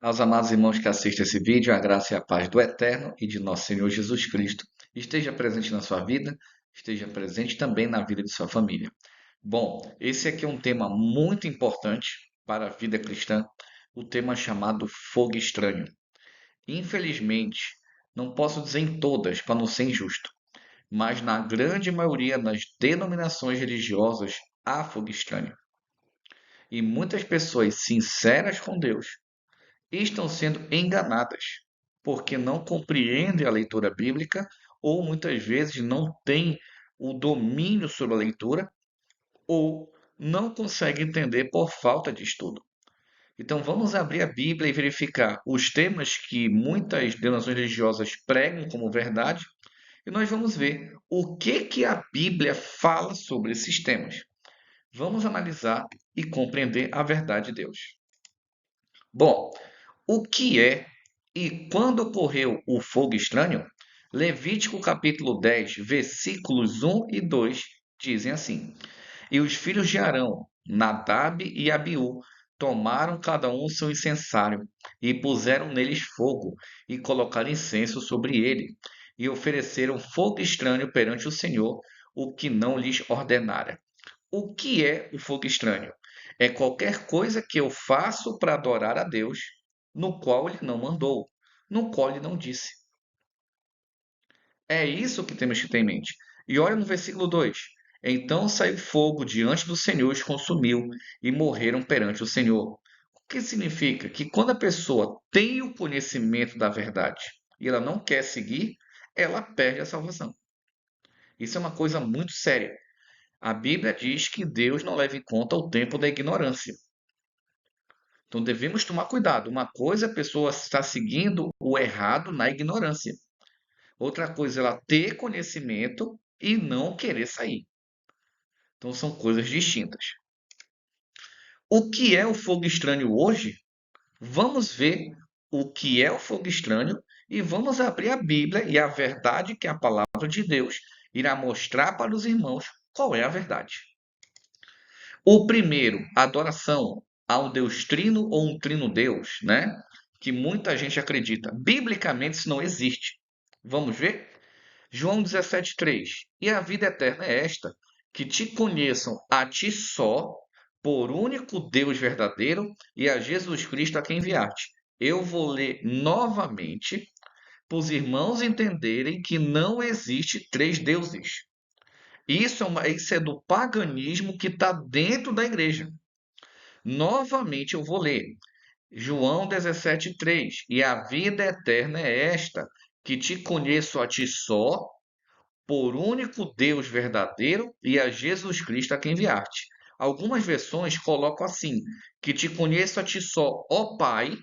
Aos amados irmãos que assistem esse vídeo, a graça e a paz do Eterno e de nosso Senhor Jesus Cristo esteja presente na sua vida, esteja presente também na vida de sua família. Bom, esse aqui é um tema muito importante para a vida cristã, o tema chamado fogo estranho. Infelizmente, não posso dizer em todas, para não ser injusto, mas na grande maioria das denominações religiosas há fogo estranho. E muitas pessoas sinceras com Deus estão sendo enganadas, porque não compreendem a leitura bíblica ou muitas vezes não têm o domínio sobre a leitura ou não conseguem entender por falta de estudo. Então vamos abrir a Bíblia e verificar os temas que muitas denominações religiosas pregam como verdade e nós vamos ver o que a Bíblia fala sobre esses temas. Vamos analisar e compreender a verdade de Deus. Bom, o que é e quando ocorreu o fogo estranho? Levítico capítulo 10, versículos 1 e 2 dizem assim: E os filhos de Arão, Nadab e Abiú, tomaram cada um seu incensário e puseram neles fogo e colocaram incenso sobre ele e ofereceram fogo estranho perante o Senhor, o que não lhes ordenara. O que é o fogo estranho? É qualquer coisa que eu faço para adorar a Deus, no qual ele não mandou, no qual ele não disse. É isso que temos que ter em mente. E olha no versículo 2: Então saiu fogo diante do Senhor e os consumiu, e morreram perante o Senhor. O que significa? Que quando a pessoa tem o conhecimento da verdade e ela não quer seguir, ela perde a salvação. Isso é uma coisa muito séria. A Bíblia diz que Deus não leva em conta o tempo da ignorância. Então devemos tomar cuidado. Uma coisa é a pessoa estar seguindo o errado na ignorância. Outra coisa é ela ter conhecimento e não querer sair. Então são coisas distintas. O que é o fogo estranho hoje? Vamos ver o que é o fogo estranho e vamos abrir a Bíblia e a verdade que é a palavra de Deus irá mostrar para os irmãos qual é a verdade. O primeiro, adoração a um Deus trino ou um trino Deus, né? Que muita gente acredita. Biblicamente isso não existe. Vamos ver? João 17,3. E a vida eterna é esta, que te conheçam a ti só, por único Deus verdadeiro, e a Jesus Cristo a quem enviaste. Eu vou ler novamente para os irmãos entenderem que não existe três deuses. Isso é do paganismo que está dentro da igreja. Novamente eu vou ler. João 17,3. E a vida eterna é esta, que te conheço a ti só, por único Deus verdadeiro, e a Jesus Cristo a quem enviaste. Algumas versões colocam assim: que te conheço a ti só, ó Pai,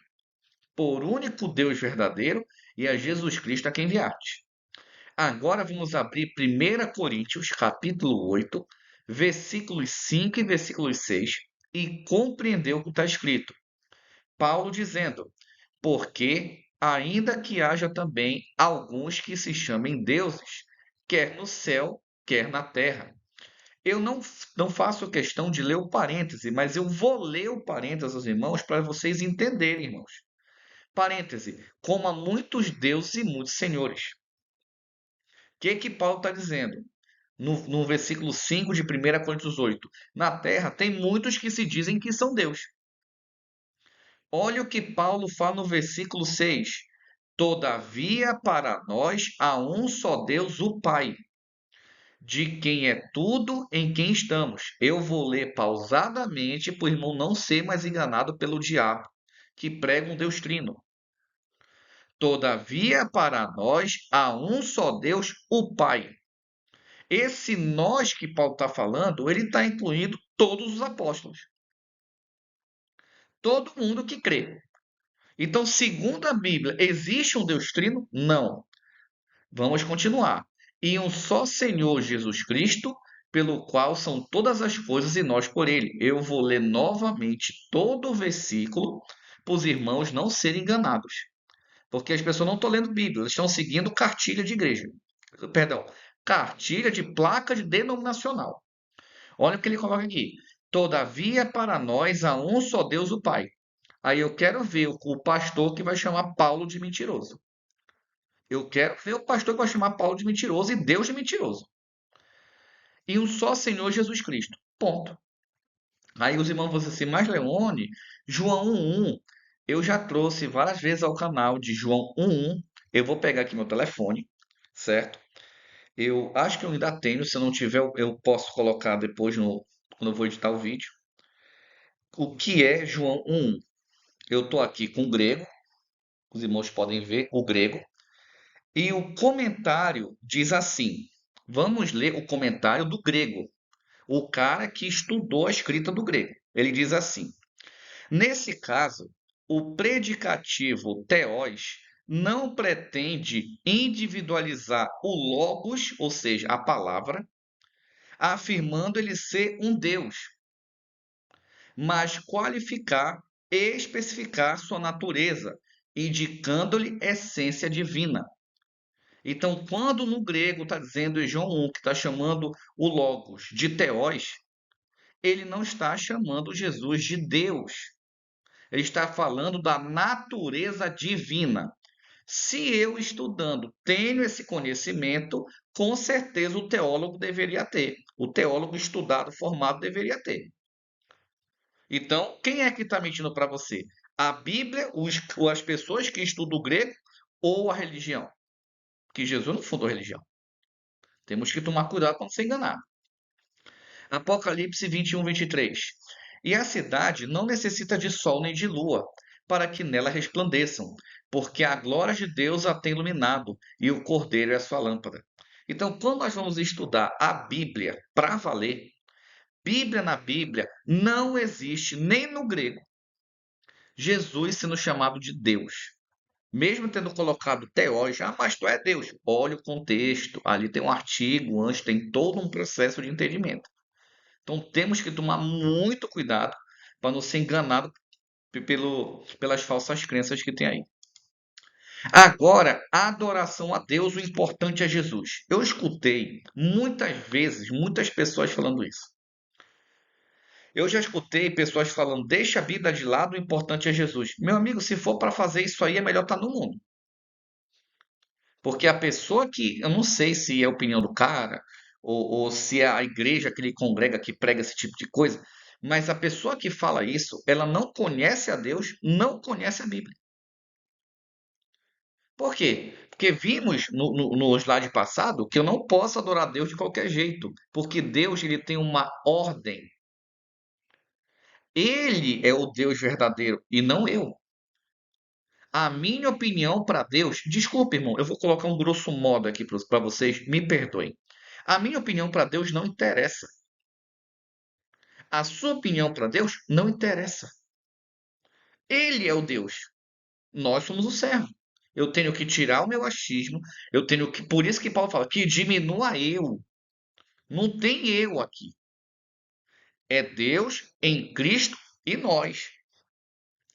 por único Deus verdadeiro, e a Jesus Cristo a quem enviaste. Agora vamos abrir 1 Coríntios, capítulo 8, versículos 5 e versículos 6, e compreender o que está escrito. Paulo dizendo: Porque, ainda que haja também alguns que se chamem deuses, quer no céu, quer na terra. Eu não faço questão de ler o parêntese, mas eu vou ler o parêntese aos irmãos para vocês entenderem, irmãos. Parêntese, como há muitos deuses e muitos senhores. O que Paulo está dizendo? No versículo 5 de 1 Coríntios 8. Na terra tem muitos que se dizem que são Deus. Olha o que Paulo fala no versículo 6. Todavia, para nós há um só Deus, o Pai, de quem é tudo, em quem estamos. Eu vou ler pausadamente para o irmão não ser mais enganado pelo diabo, que prega um Deus trino. Todavia, para nós há um só Deus, o Pai. Esse nós que Paulo está falando, ele está incluindo todos os apóstolos. Todo mundo que crê. Então, segundo a Bíblia, existe um Deus trino? Não. Vamos continuar. E um só Senhor Jesus Cristo, pelo qual são todas as coisas e nós por ele. Eu vou ler novamente todo o versículo para os irmãos não serem enganados. Porque as pessoas não estão lendo Bíblia, elas estão seguindo cartilha de igreja. Perdão, cartilha de placa de denominacional. Olha o que ele coloca aqui. Todavia, para nós há um só Deus, o Pai. Aí eu quero ver o pastor que vai chamar Paulo de mentiroso. Eu quero ver o pastor que vai chamar Paulo de mentiroso e Deus de mentiroso. E um só Senhor Jesus Cristo. Ponto. Aí os irmãos vão dizer assim, mas Leone, João 1:1, eu já trouxe várias vezes ao canal de João 1:1. Eu vou pegar aqui meu telefone, certo? Eu acho que eu ainda tenho, se eu não tiver, eu posso colocar depois quando eu vou editar o vídeo. O que é João 1:1? Eu estou aqui com o grego, os irmãos podem ver o grego, e o comentário diz assim. Vamos ler o comentário do grego, o cara que estudou a escrita do grego. Ele diz assim: nesse caso, o predicativo theos não pretende individualizar o logos, ou seja, a palavra, afirmando ele ser um Deus, mas qualificar e especificar sua natureza, indicando-lhe essência divina. Então, quando no grego está dizendo em João 1 que está chamando o Logos de Theos, ele não está chamando Jesus de Deus. Ele está falando da natureza divina. Se eu estudando tenho esse conhecimento, com certeza o teólogo deveria ter. O teólogo estudado, formado, deveria ter. Então, quem é que está mentindo para você? A Bíblia, as pessoas que estudam o grego ou a religião? Que Jesus não fundou religião. Temos que tomar cuidado para não se enganar. Apocalipse 21:23. E a cidade não necessita de sol nem de lua, para que nela resplandeçam, porque a glória de Deus a tem iluminado, e o Cordeiro é a sua lâmpada. Então, quando nós vamos estudar a Bíblia para valer, Bíblia na Bíblia não existe nem no grego Jesus sendo chamado de Deus. Mesmo tendo colocado teós, mas tu é Deus. Olha o contexto, ali tem um artigo, antes tem todo um processo de entendimento. Então temos que tomar muito cuidado para não ser enganado pelas falsas crenças que tem aí. Agora, a adoração a Deus, o importante é Jesus. Eu escutei muitas vezes, muitas pessoas falando isso. Eu já escutei pessoas falando, deixa a Bíblia de lado, o importante é Jesus. Meu amigo, se for para fazer isso aí, é melhor estar no mundo. Porque a pessoa que, eu não sei se é a opinião do cara, ou se é a igreja que ele congrega que prega esse tipo de coisa, mas a pessoa que fala isso, ela não conhece a Deus, não conhece a Bíblia. Por quê? Porque vimos no slide passado que eu não posso adorar a Deus de qualquer jeito, porque Deus ele tem uma ordem. Ele é o Deus verdadeiro e não eu. A minha opinião para Deus, desculpe, irmão, eu vou colocar um grosso modo aqui para vocês, me perdoem. A minha opinião para Deus não interessa. A sua opinião para Deus não interessa. Ele é o Deus. Nós somos o servo. Eu tenho que tirar o meu achismo, eu tenho que, por isso que Paulo fala que diminua eu. Não tem eu aqui. É Deus em Cristo e nós.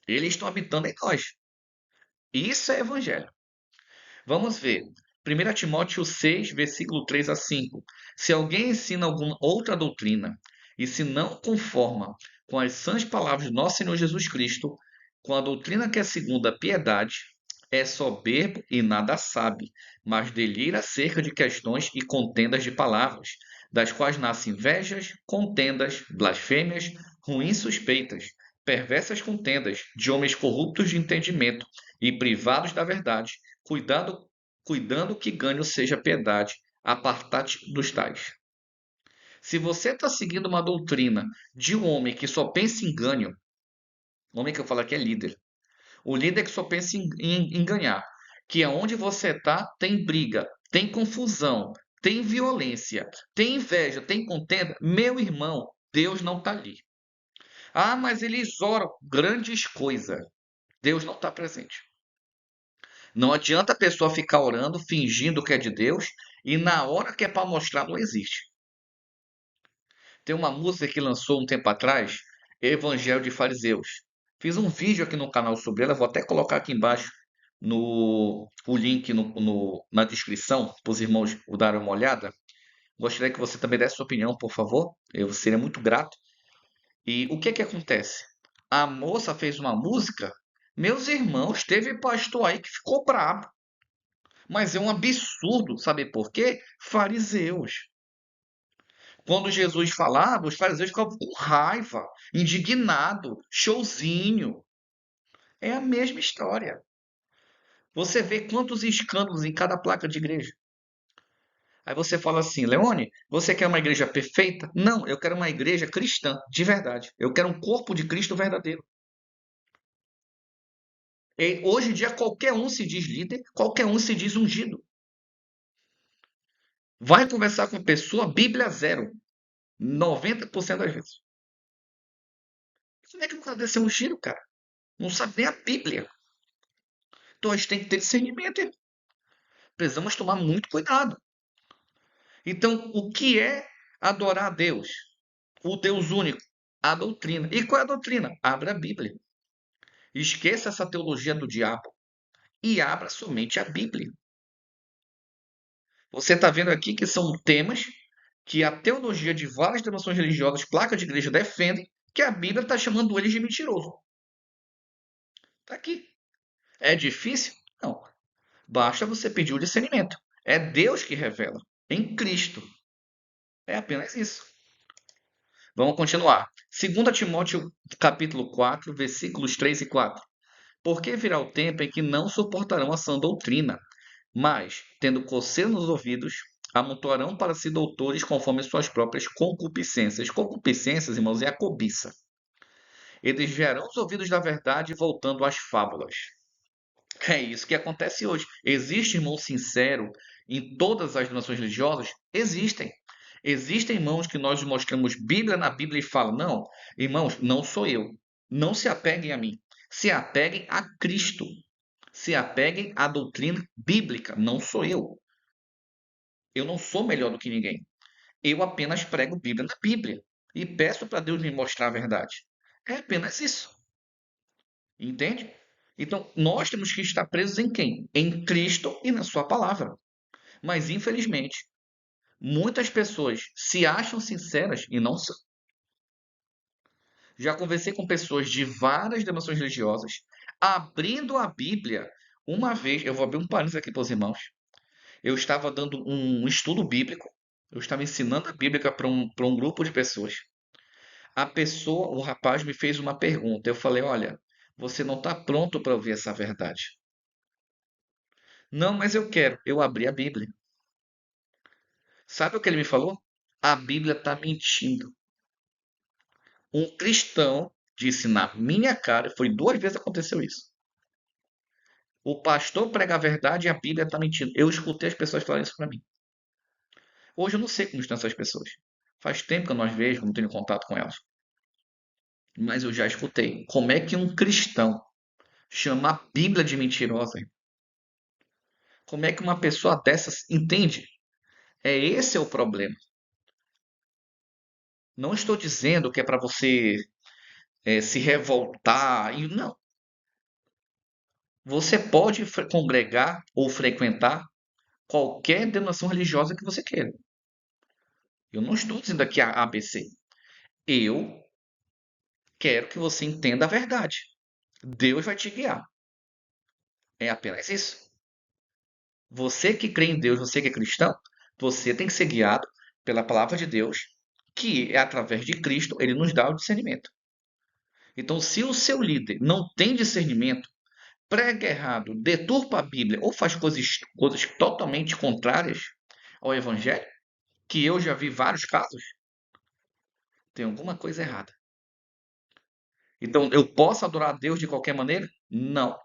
Eles estão habitando em nós. Isso é evangelho. Vamos ver. 1 Timóteo 6, versículo 3 a 5. Se alguém ensina alguma outra doutrina e se não conforma com as sãs palavras de nosso Senhor Jesus Cristo, com a doutrina que é segundo a piedade, é soberbo e nada sabe, mas delira acerca de questões e contendas de palavras, das quais nascem invejas, contendas, blasfêmias, ruins suspeitas, perversas contendas, de homens corruptos de entendimento e privados da verdade, cuidando que ganho seja piedade, apartar-te dos tais. Se você está seguindo uma doutrina de um homem que só pensa em ganho, o homem que eu falo aqui é líder, o líder que só pensa em ganhar, que aonde você está tem briga, tem confusão, tem violência, tem inveja, tem contenda, meu irmão, Deus não está ali. Ah, mas eles oram grandes coisas. Deus não está presente. Não adianta a pessoa ficar orando, fingindo que é de Deus, e na hora que é para mostrar, não existe. Tem uma música que lançou um tempo atrás, Evangelho de Fariseus. Fiz um vídeo aqui no canal sobre ela, vou até colocar aqui embaixo o link na descrição, para os irmãos darem uma olhada. Gostaria que você também desse sua opinião, por favor. Eu seria muito grato. E o que é que acontece? A moça fez uma música. Meus irmãos, teve pastor aí que ficou brabo. Mas é um absurdo, sabe por quê? Fariseus. Quando Jesus falava, os fariseus ficavam com raiva, indignado, showzinho. É a mesma história. Você vê quantos escândalos em cada placa de igreja. Aí você fala assim, Leone, você quer uma igreja perfeita? Não, eu quero uma igreja cristã, de verdade. Eu quero um corpo de Cristo verdadeiro. E hoje em dia, qualquer um se diz líder, qualquer um se diz ungido. Vai conversar com a pessoa, Bíblia zero. 90% das vezes. Como é que o cara deve ser ungido, cara? Não sabe nem a Bíblia. Então a gente tem que ter discernimento. Hein? Precisamos tomar muito cuidado. Então, o que é adorar a Deus? O Deus único. A doutrina. E qual é a doutrina? Abra a Bíblia. Esqueça essa teologia do diabo e abra somente a Bíblia. Você está vendo aqui que são temas que a teologia de várias denominações religiosas, placas de igreja, defendem que a Bíblia está chamando eles de mentiroso. Está aqui. É difícil? Não. Basta você pedir o discernimento. É Deus que revela. Em Cristo. É apenas isso. Vamos continuar. 2 Timóteo capítulo 4, versículos 3 e 4. Porque virá o tempo em que não suportarão a sã doutrina, mas, tendo coceira nos ouvidos, amontoarão para si doutores conforme suas próprias concupiscências. Concupiscências, irmãos, é a cobiça. Eles desviarão os ouvidos da verdade, voltando às fábulas. É isso que acontece hoje. Existe irmão sincero em todas as nações religiosas? Existem. Existem irmãos que nós mostramos Bíblia na Bíblia e falam: não, irmãos, não sou eu. Não se apeguem a mim. Se apeguem a Cristo. Se apeguem à doutrina bíblica. Não sou eu. Eu não sou melhor do que ninguém. Eu apenas prego Bíblia na Bíblia. E peço para Deus me mostrar a verdade. É apenas isso. Entende? Então, nós temos que estar presos em quem? Em Cristo e na Sua palavra. Mas, infelizmente, muitas pessoas se acham sinceras e não são. Já conversei com pessoas de várias denominações religiosas, abrindo a Bíblia. Uma vez, eu vou abrir um parênteses aqui para os irmãos. Eu estava dando um estudo bíblico, eu estava ensinando a Bíblia para um grupo de pessoas. A pessoa, o rapaz me fez uma pergunta. Eu falei: olha, você não está pronto para ouvir essa verdade. Não, mas eu quero. Eu abri a Bíblia. Sabe o que ele me falou? A Bíblia está mentindo. Um cristão disse na minha cara, foi 2 vezes que aconteceu isso. O pastor prega a verdade e a Bíblia está mentindo. Eu escutei as pessoas falarem isso para mim. Hoje eu não sei como estão essas pessoas. Faz tempo que eu não as vejo, não tenho contato com elas. Mas eu já escutei. Como é que um cristão chama a Bíblia de mentirosa? Como é que uma pessoa dessas entende? Esse é o problema. Não estou dizendo que é para você se revoltar. Não. Você pode congregar ou frequentar qualquer denominação religiosa que você queira. Eu não estou dizendo aqui a ABC. Eu quero que você entenda a verdade. Deus vai te guiar. É apenas isso. Você que crê em Deus, você que é cristão, você tem que ser guiado pela palavra de Deus, que é através de Cristo, ele nos dá o discernimento. Então, se o seu líder não tem discernimento, prega errado, deturpa a Bíblia ou faz coisas totalmente contrárias ao Evangelho, que eu já vi vários casos, tem alguma coisa errada. Então, eu posso adorar a Deus de qualquer maneira? Não.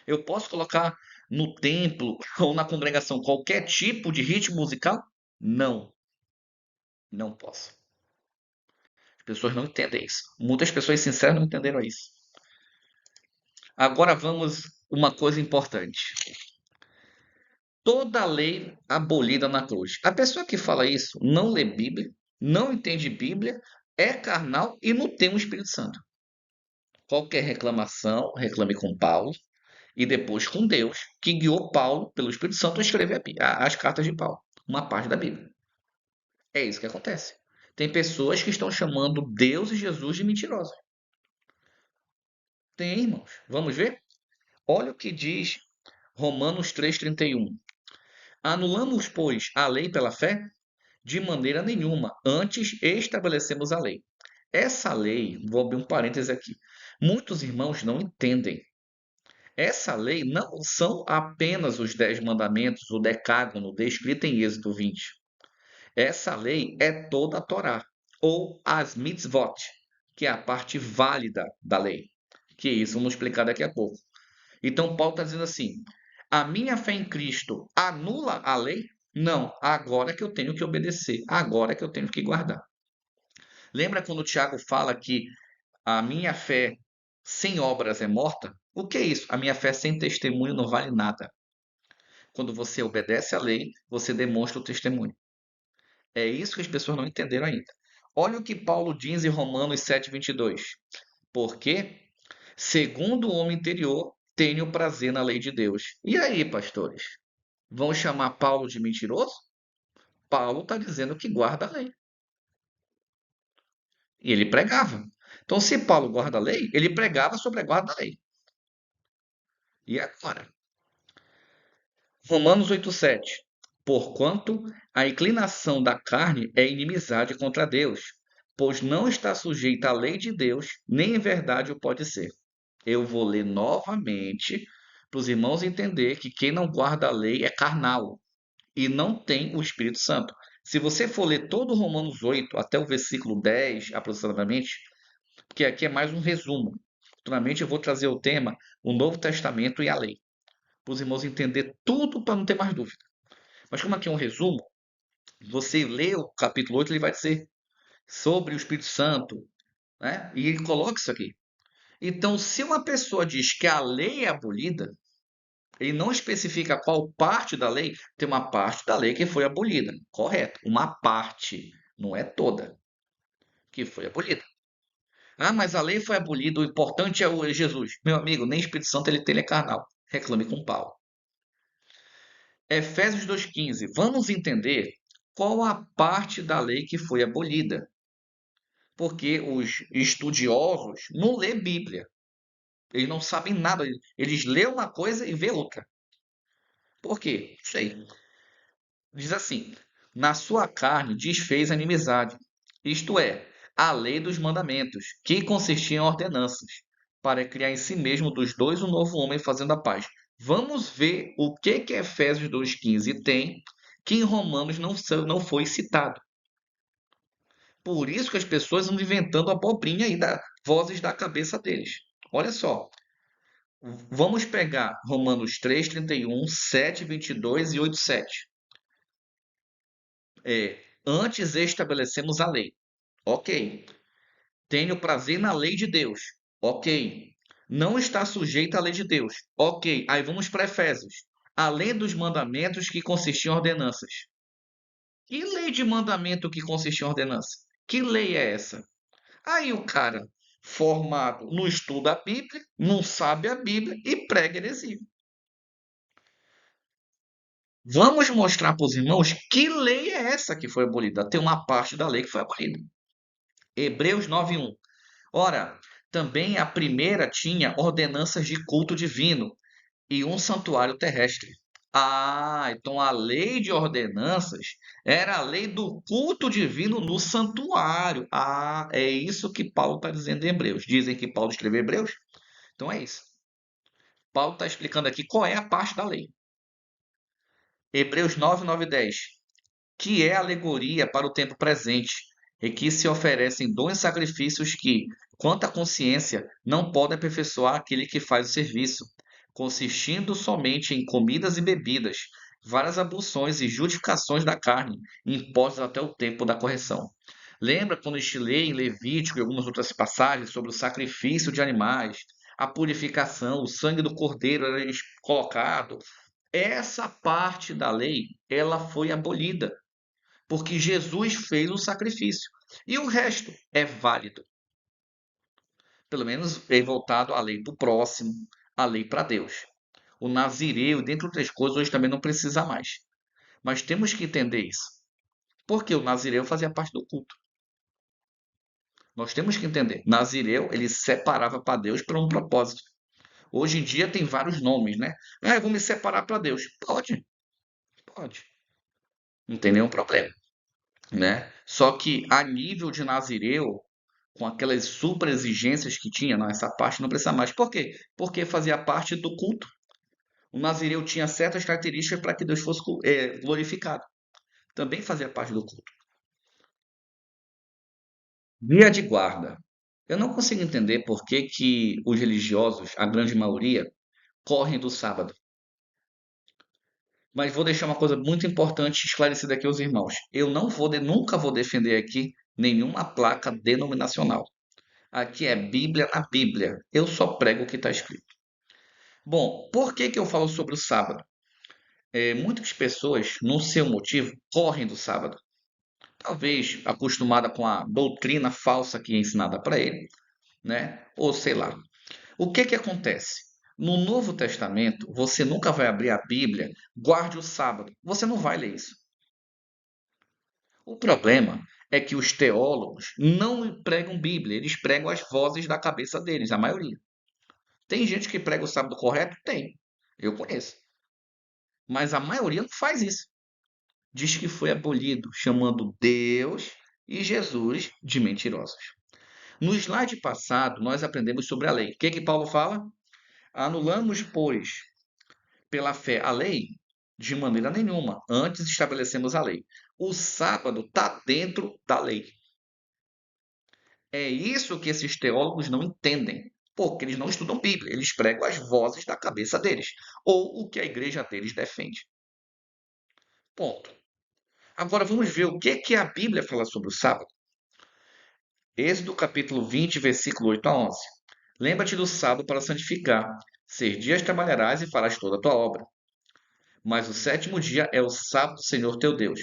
Eu posso colocar no templo ou na congregação qualquer tipo de ritmo musical? Não. Não posso. As pessoas não entendem isso. Muitas pessoas sinceras não entenderam isso. Agora vamos uma coisa importante. Toda lei abolida na cruz. A pessoa que fala isso não lê Bíblia, não entende Bíblia, é carnal e não tem o Espírito Santo. Qualquer reclamação, reclame com Paulo e depois com Deus, que guiou Paulo pelo Espírito Santo a escrever as cartas de Paulo, uma parte da Bíblia. É isso que acontece. Tem pessoas que estão chamando Deus e Jesus de mentirosos. Tem, irmãos. Vamos ver? Olha o que diz Romanos 3,31. Anulamos, pois, a lei pela fé? De maneira nenhuma. Antes estabelecemos a lei. Essa lei, vou abrir um parêntese aqui. Muitos irmãos não entendem. Essa lei não são apenas os 10 mandamentos, o decágono descrito em Êxodo 20. Essa lei é toda a Torá, ou as mitzvot, que é a parte válida da lei. Que é isso, vamos explicar daqui a pouco. Então, Paulo está dizendo assim: a minha fé em Cristo anula a lei? Não, agora que eu tenho que obedecer, agora que eu tenho que guardar. Lembra quando o Tiago fala que a minha fé sem obras é morta? O que é isso? A minha fé sem testemunho não vale nada. Quando você obedece à lei, você demonstra o testemunho. É isso que as pessoas não entenderam ainda. Olha o que Paulo diz em Romanos 7,22. Porque, segundo o homem interior, tenho prazer na lei de Deus. E aí, pastores? Vão chamar Paulo de mentiroso? Paulo está dizendo que guarda a lei. E ele pregava. Então, se Paulo guarda a lei, ele pregava sobre a guarda da lei. E agora? Romanos 8,7. Porquanto a inclinação da carne é inimizade contra Deus, pois não está sujeita à lei de Deus, nem em verdade o pode ser. Eu vou ler novamente para os irmãos entender que quem não guarda a lei é carnal e não tem o Espírito Santo. Se você for ler todo Romanos 8 até o versículo 10 aproximadamente, porque aqui é mais um resumo. Futuramente eu vou trazer o tema o Novo Testamento e a lei, para os irmãos entender tudo para não ter mais dúvida. Mas como aqui é um resumo, você lê o capítulo 8, ele vai dizer sobre o Espírito Santo, né? E ele coloca isso aqui. Então, se uma pessoa diz que a lei é abolida, ele não especifica qual parte da lei, tem uma parte da lei que foi abolida, correto? Uma parte, não é toda, que foi abolida. Ah, mas a lei foi abolida, o importante é o Jesus. Meu amigo, nem Espírito Santo ele é carnal. Reclame com Paulo. Efésios 2,15. Vamos entender qual a parte da lei que foi abolida. Porque os estudiosos não lêem Bíblia. Eles não sabem nada. Eles lêem uma coisa e vê outra. Por quê? Sei. Diz assim: na sua carne desfez a inimizade, isto é, a lei dos mandamentos, que consistia em ordenanças, para criar em si mesmo dos dois um novo homem fazendo a paz. Vamos ver o que Efésios 2,15 tem, que em Romanos não foi citado. Por isso que as pessoas andam inventando abobrinha aí, vozes da cabeça deles. Olha só, vamos pegar Romanos 3,31, 7,22 e 8,7. Antes estabelecemos a lei. Ok. Tenho prazer na lei de Deus. Ok. Não está sujeito à lei de Deus. Ok. Aí vamos para Efésios. A lei dos mandamentos que consistia em ordenanças. Que lei de mandamento que consiste em ordenança? Que lei é essa? Aí o cara, formado, não estuda a Bíblia, não sabe a Bíblia e prega heresia. Vamos mostrar para os irmãos que lei é essa que foi abolida. Tem uma parte da lei que foi abolida. Hebreus 9:1. Ora, também a primeira tinha ordenanças de culto divino e um santuário terrestre. Ah, então a lei de ordenanças era a lei do culto divino no santuário. Ah, é isso que Paulo está dizendo em Hebreus. Dizem que Paulo escreveu Hebreus? Então é isso. Paulo está explicando aqui qual é a parte da lei. Hebreus 9, 9 e 10. Que é alegoria para o tempo presente, e que se oferecem dons e sacrifícios que, quanto à consciência, não podem aperfeiçoar aquele que faz o serviço, consistindo somente em comidas e bebidas, várias abluções e justificações da carne, impostas até o tempo da correção. Lembra quando estilei em Levítico e algumas outras passagens sobre o sacrifício de animais, a purificação, o sangue do cordeiro era colocado? Essa parte da lei, ela foi abolida porque Jesus fez o sacrifício. E o resto é válido. Pelo menos é voltado à lei do próximo, à lei para Deus. O nazireu, dentre outras coisas, hoje também não precisa mais. Mas temos que entender isso. Porque o nazireu fazia parte do culto. Nós temos que entender. Nazireu, ele separava para Deus por um propósito. Hoje em dia tem vários nomes, né? Ah, eu vou me separar para Deus. Pode, pode. Não tem nenhum problema, né? Só que a nível de Nazireu, com aquelas super exigências que tinha, não, essa parte não precisa mais. Por quê? Porque fazia parte do culto. O Nazireu tinha certas características para que Deus fosse glorificado. Também fazia parte do culto. Dia de guarda. Eu não consigo entender por que que os religiosos, a grande maioria, correm do sábado. Mas vou deixar uma coisa muito importante esclarecida aqui aos irmãos. Eu não vou, nunca vou defender aqui nenhuma placa denominacional. Aqui é Bíblia na Bíblia. Eu só prego o que está escrito. Bom, por que que eu falo sobre o sábado? Muitas pessoas, no seu motivo, correm do sábado. Talvez acostumada com a doutrina falsa que é ensinada para ele, né? Ou sei lá. O que que acontece? No Novo Testamento, você nunca vai abrir a Bíblia, guarde o sábado. Você não vai ler isso. O problema é que os teólogos não pregam Bíblia, eles pregam as vozes da cabeça deles, a maioria. Tem gente que prega o sábado correto? Tem. Eu conheço. Mas a maioria não faz isso. Diz que foi abolido, chamando Deus e Jesus de mentirosos. No slide passado, nós aprendemos sobre a lei. O que que Paulo fala? Anulamos, pois, pela fé a lei? De maneira nenhuma. Antes estabelecemos a lei. O sábado está dentro da lei. É isso que esses teólogos não entendem. Porque eles não estudam Bíblia, eles pregam as vozes da cabeça deles, ou o que a igreja deles defende. Ponto. Agora vamos ver o que que a Bíblia fala sobre o sábado. Êxodo capítulo 20, versículo 8 a 11. Lembra-te do sábado para santificar. 6 dias trabalharás e farás toda a tua obra. Mas o sétimo dia é o sábado do Senhor teu Deus.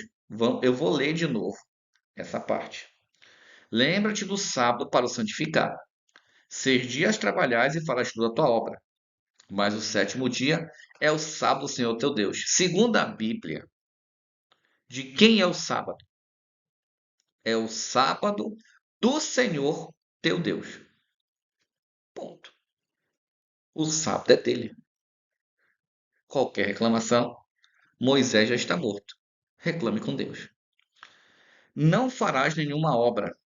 Eu vou ler de novo essa parte. Lembra-te do sábado para o santificar. 6 dias trabalhais e farás toda a tua obra. Mas o sétimo dia é o sábado do Senhor teu Deus. Segundo a Bíblia, de quem é o sábado? É o sábado do Senhor teu Deus. Ponto. O sábado é dele. Qualquer reclamação, Moisés já está morto. Reclame com Deus. Não farás nenhuma obra,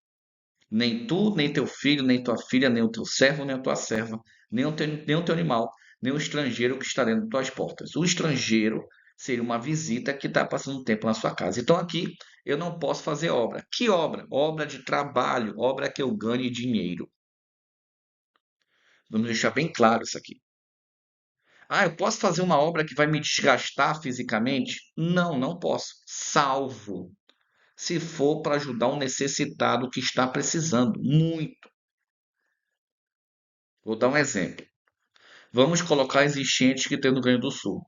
nem tu, nem teu filho, nem tua filha, nem o teu servo, nem a tua serva, nem o teu animal, nem o estrangeiro que está dentro de tuas portas. O estrangeiro seria uma visita que está passando um tempo na sua casa. Então aqui eu não posso fazer obra. Que obra? Obra de trabalho, obra que eu ganhe dinheiro. Vamos deixar bem claro isso aqui. Ah, eu posso fazer uma obra que vai me desgastar fisicamente? Não, não posso. Salvo se for para ajudar um necessitado que está precisando muito. Vou dar um exemplo. Vamos colocar as enchentes que tem no Rio Grande do Sul.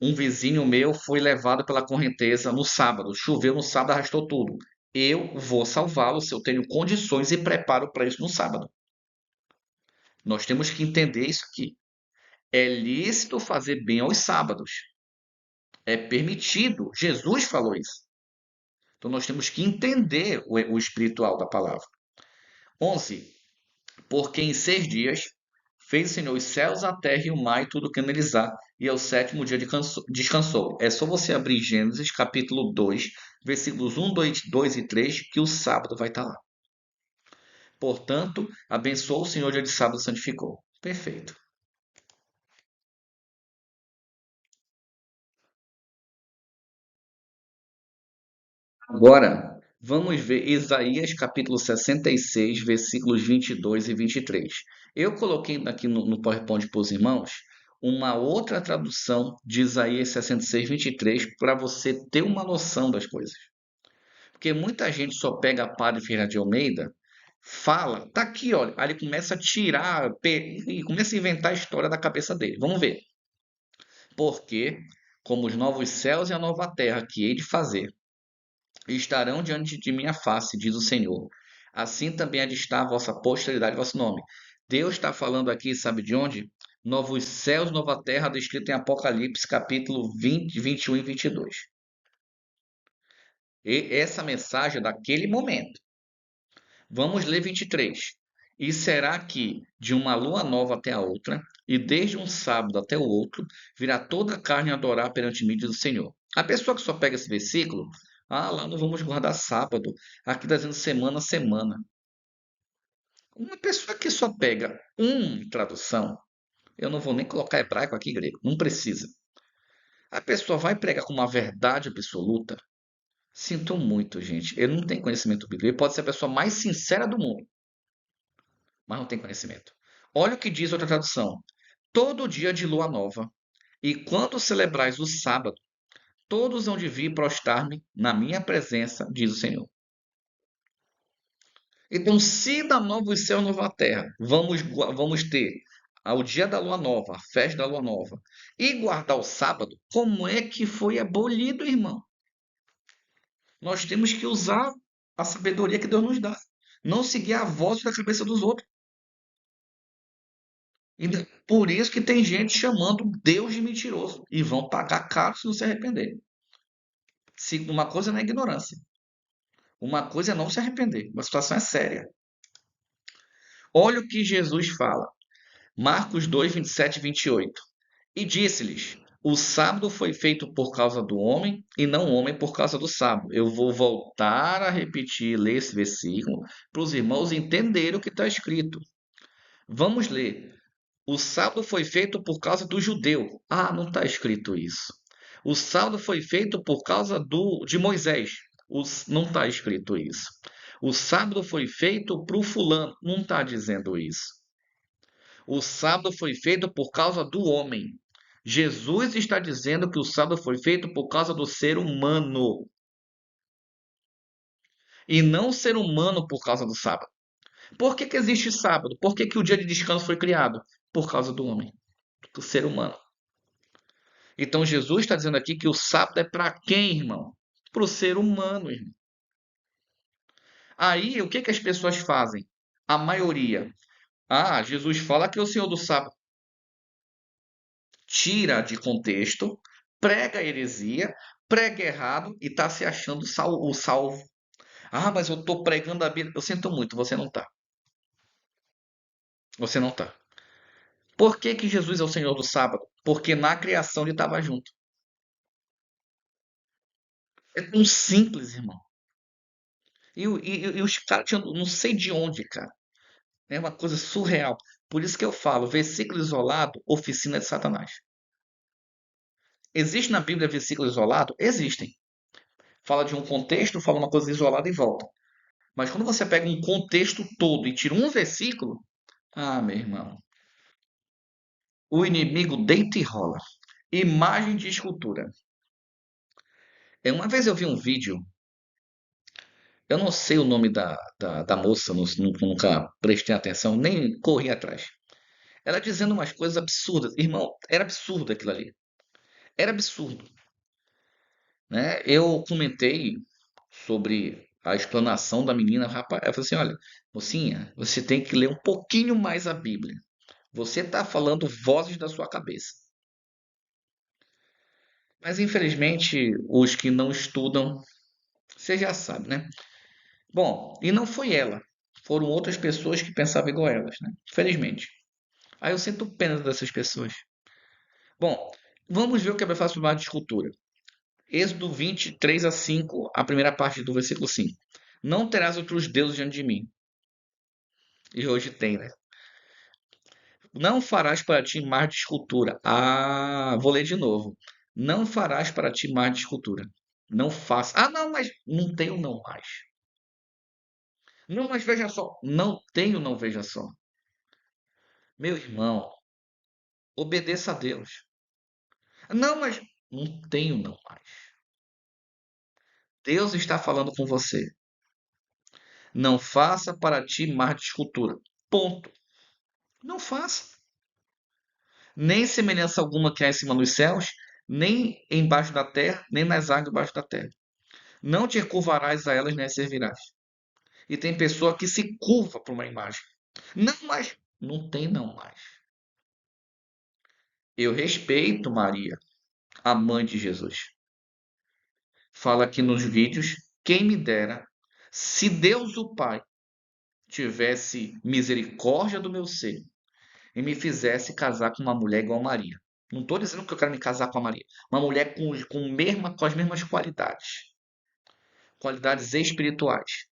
Um vizinho meu foi levado pela correnteza no sábado. Choveu no sábado, arrastou tudo. Eu vou salvá-lo se eu tenho condições e preparo para isso no sábado. Nós temos que entender isso aqui. É lícito fazer bem aos sábados. É permitido. Jesus falou isso. Então nós temos que entender o espiritual da palavra. 11. Porque em 6 dias fez o Senhor os céus, a terra e o mar e tudo que neles há, e ao sétimo dia descansou. É só você abrir Gênesis capítulo 2, versículos 1, 2 e 3, que o sábado vai estar lá. Portanto, abençoou o Senhor, dia de sábado santificou. Perfeito. Agora, vamos ver Isaías capítulo 66, versículos 22 e 23. Eu coloquei aqui no PowerPoint para os irmãos uma outra tradução de Isaías 66, 23 para você ter uma noção das coisas. Porque muita gente só pega a Padre Ferreira de Almeida, fala, tá aqui, olha, aí ele começa a tirar e começa a inventar a história da cabeça dele. Vamos ver. Porque, como os novos céus e a nova terra que hei de fazer estarão diante de minha face, diz o Senhor. Assim também há de estar a vossa posteridade e vosso nome. Deus está falando aqui, sabe de onde? Novos céus, nova terra, descrito em Apocalipse, capítulo 20, 21 e 22. E essa mensagem é daquele momento. Vamos ler 23. E será que de uma lua nova até a outra, e desde um sábado até o outro, virá toda a carne a adorar perante mim, diz o Senhor. A pessoa que só pega esse versículo, lá não vamos guardar sábado, aqui está dizendo semana a semana. Uma pessoa que só pega tradução, eu não vou nem colocar hebraico aqui grego, não precisa. A pessoa vai pregar com uma verdade absoluta. Sinto muito, gente. Ele não tem conhecimento bíblico. Ele pode ser a pessoa mais sincera do mundo, mas não tem conhecimento. Olha o que diz outra tradução. Todo dia de lua nova, e quando celebrais o sábado, todos hão de vir prostrar-me na minha presença, diz o Senhor. Então, se da nova os céus, nova a terra, vamos ter ao dia da lua nova, a festa da lua nova, e guardar o sábado, como é que foi abolido, irmão? Nós temos que usar a sabedoria que Deus nos dá. Não seguir a voz da cabeça dos outros. E por isso que tem gente chamando Deus de mentiroso. E vão pagar caro se não se arrepender. Se uma coisa não é ignorância. Uma coisa é não se arrepender. Uma situação é séria. Olha o que Jesus fala. Marcos 2, 27 e 28. E disse-lhes: o sábado foi feito por causa do homem, e não o homem por causa do sábado. Eu vou voltar a repetir, ler esse versículo, para os irmãos entenderem o que está escrito. Vamos ler. O sábado foi feito por causa do judeu. Não está escrito isso. O sábado foi feito por causa de Moisés. Não está escrito isso. O sábado foi feito para o fulano. Não está dizendo isso. O sábado foi feito por causa do homem. Jesus está dizendo que o sábado foi feito por causa do ser humano. E não o ser humano por causa do sábado. Por que existe sábado? Por que o dia de descanso foi criado? Por causa do homem, do ser humano. Então Jesus está dizendo aqui que o sábado é para quem, irmão? Para o ser humano, irmão. Aí, o que as pessoas fazem? A maioria. Jesus fala que é o Senhor do sábado. Tira de contexto, prega heresia, prega errado e está se achando o salvo. Mas eu estou pregando a Bíblia. Eu sinto muito, você não está. Você não está. Por que Jesus é o Senhor do sábado? Porque na criação ele estava junto. É tão simples, irmão. E os caras tinham, não sei de onde, cara. É uma coisa surreal. Por isso que eu falo, versículo isolado, oficina de Satanás. Existe na Bíblia versículo isolado? Existem. Fala de um contexto, fala uma coisa isolada e volta. Mas quando você pega um contexto todo e tira um versículo, meu irmão, o inimigo deita e rola. Imagem de escultura. Uma vez eu vi um vídeo, eu não sei o nome da moça, nunca prestei atenção, nem corri atrás. Ela dizendo umas coisas absurdas. Irmão, era absurdo aquilo ali. Era absurdo. Né? Eu comentei sobre a explanação da menina, rapaz, eu falei assim, olha, mocinha, você tem que ler um pouquinho mais a Bíblia. Você está falando vozes da sua cabeça. Mas infelizmente, os que não estudam, você já sabe, né? Bom, e não foi ela. Foram outras pessoas que pensavam igual a elas, né? Infelizmente. Aí eu sinto pena dessas pessoas. Bom, vamos ver o que a Bíblia fala sobre a escultura. Êxodo 23 a 5, a primeira parte do versículo 5. Não terás outros deuses diante de mim. E hoje tem, né? Não farás para ti mais de escultura. Vou ler de novo. Não farás para ti mais de escultura. Não faça. Não, mas não tenho não mais. Não, mas veja só. Não tenho, não veja só. Meu irmão, obedeça a Deus. Não, mas não tenho não mais. Deus está falando com você. Não faça para ti mais de escultura. Ponto. Não faça. Nem semelhança alguma que há em cima dos céus, nem embaixo da terra, nem nas águas debaixo da terra. Não te curvarás a elas, nem as servirás. E tem pessoa que se curva para uma imagem. Não mais. Não tem não mais. Eu respeito Maria, a mãe de Jesus. Fala aqui nos vídeos, quem me dera, se Deus o Pai tivesse misericórdia do meu ser e me fizesse casar com uma mulher igual a Maria. Não estou dizendo que eu quero me casar com a Maria. Uma mulher com as mesmas qualidades. Qualidades espirituais.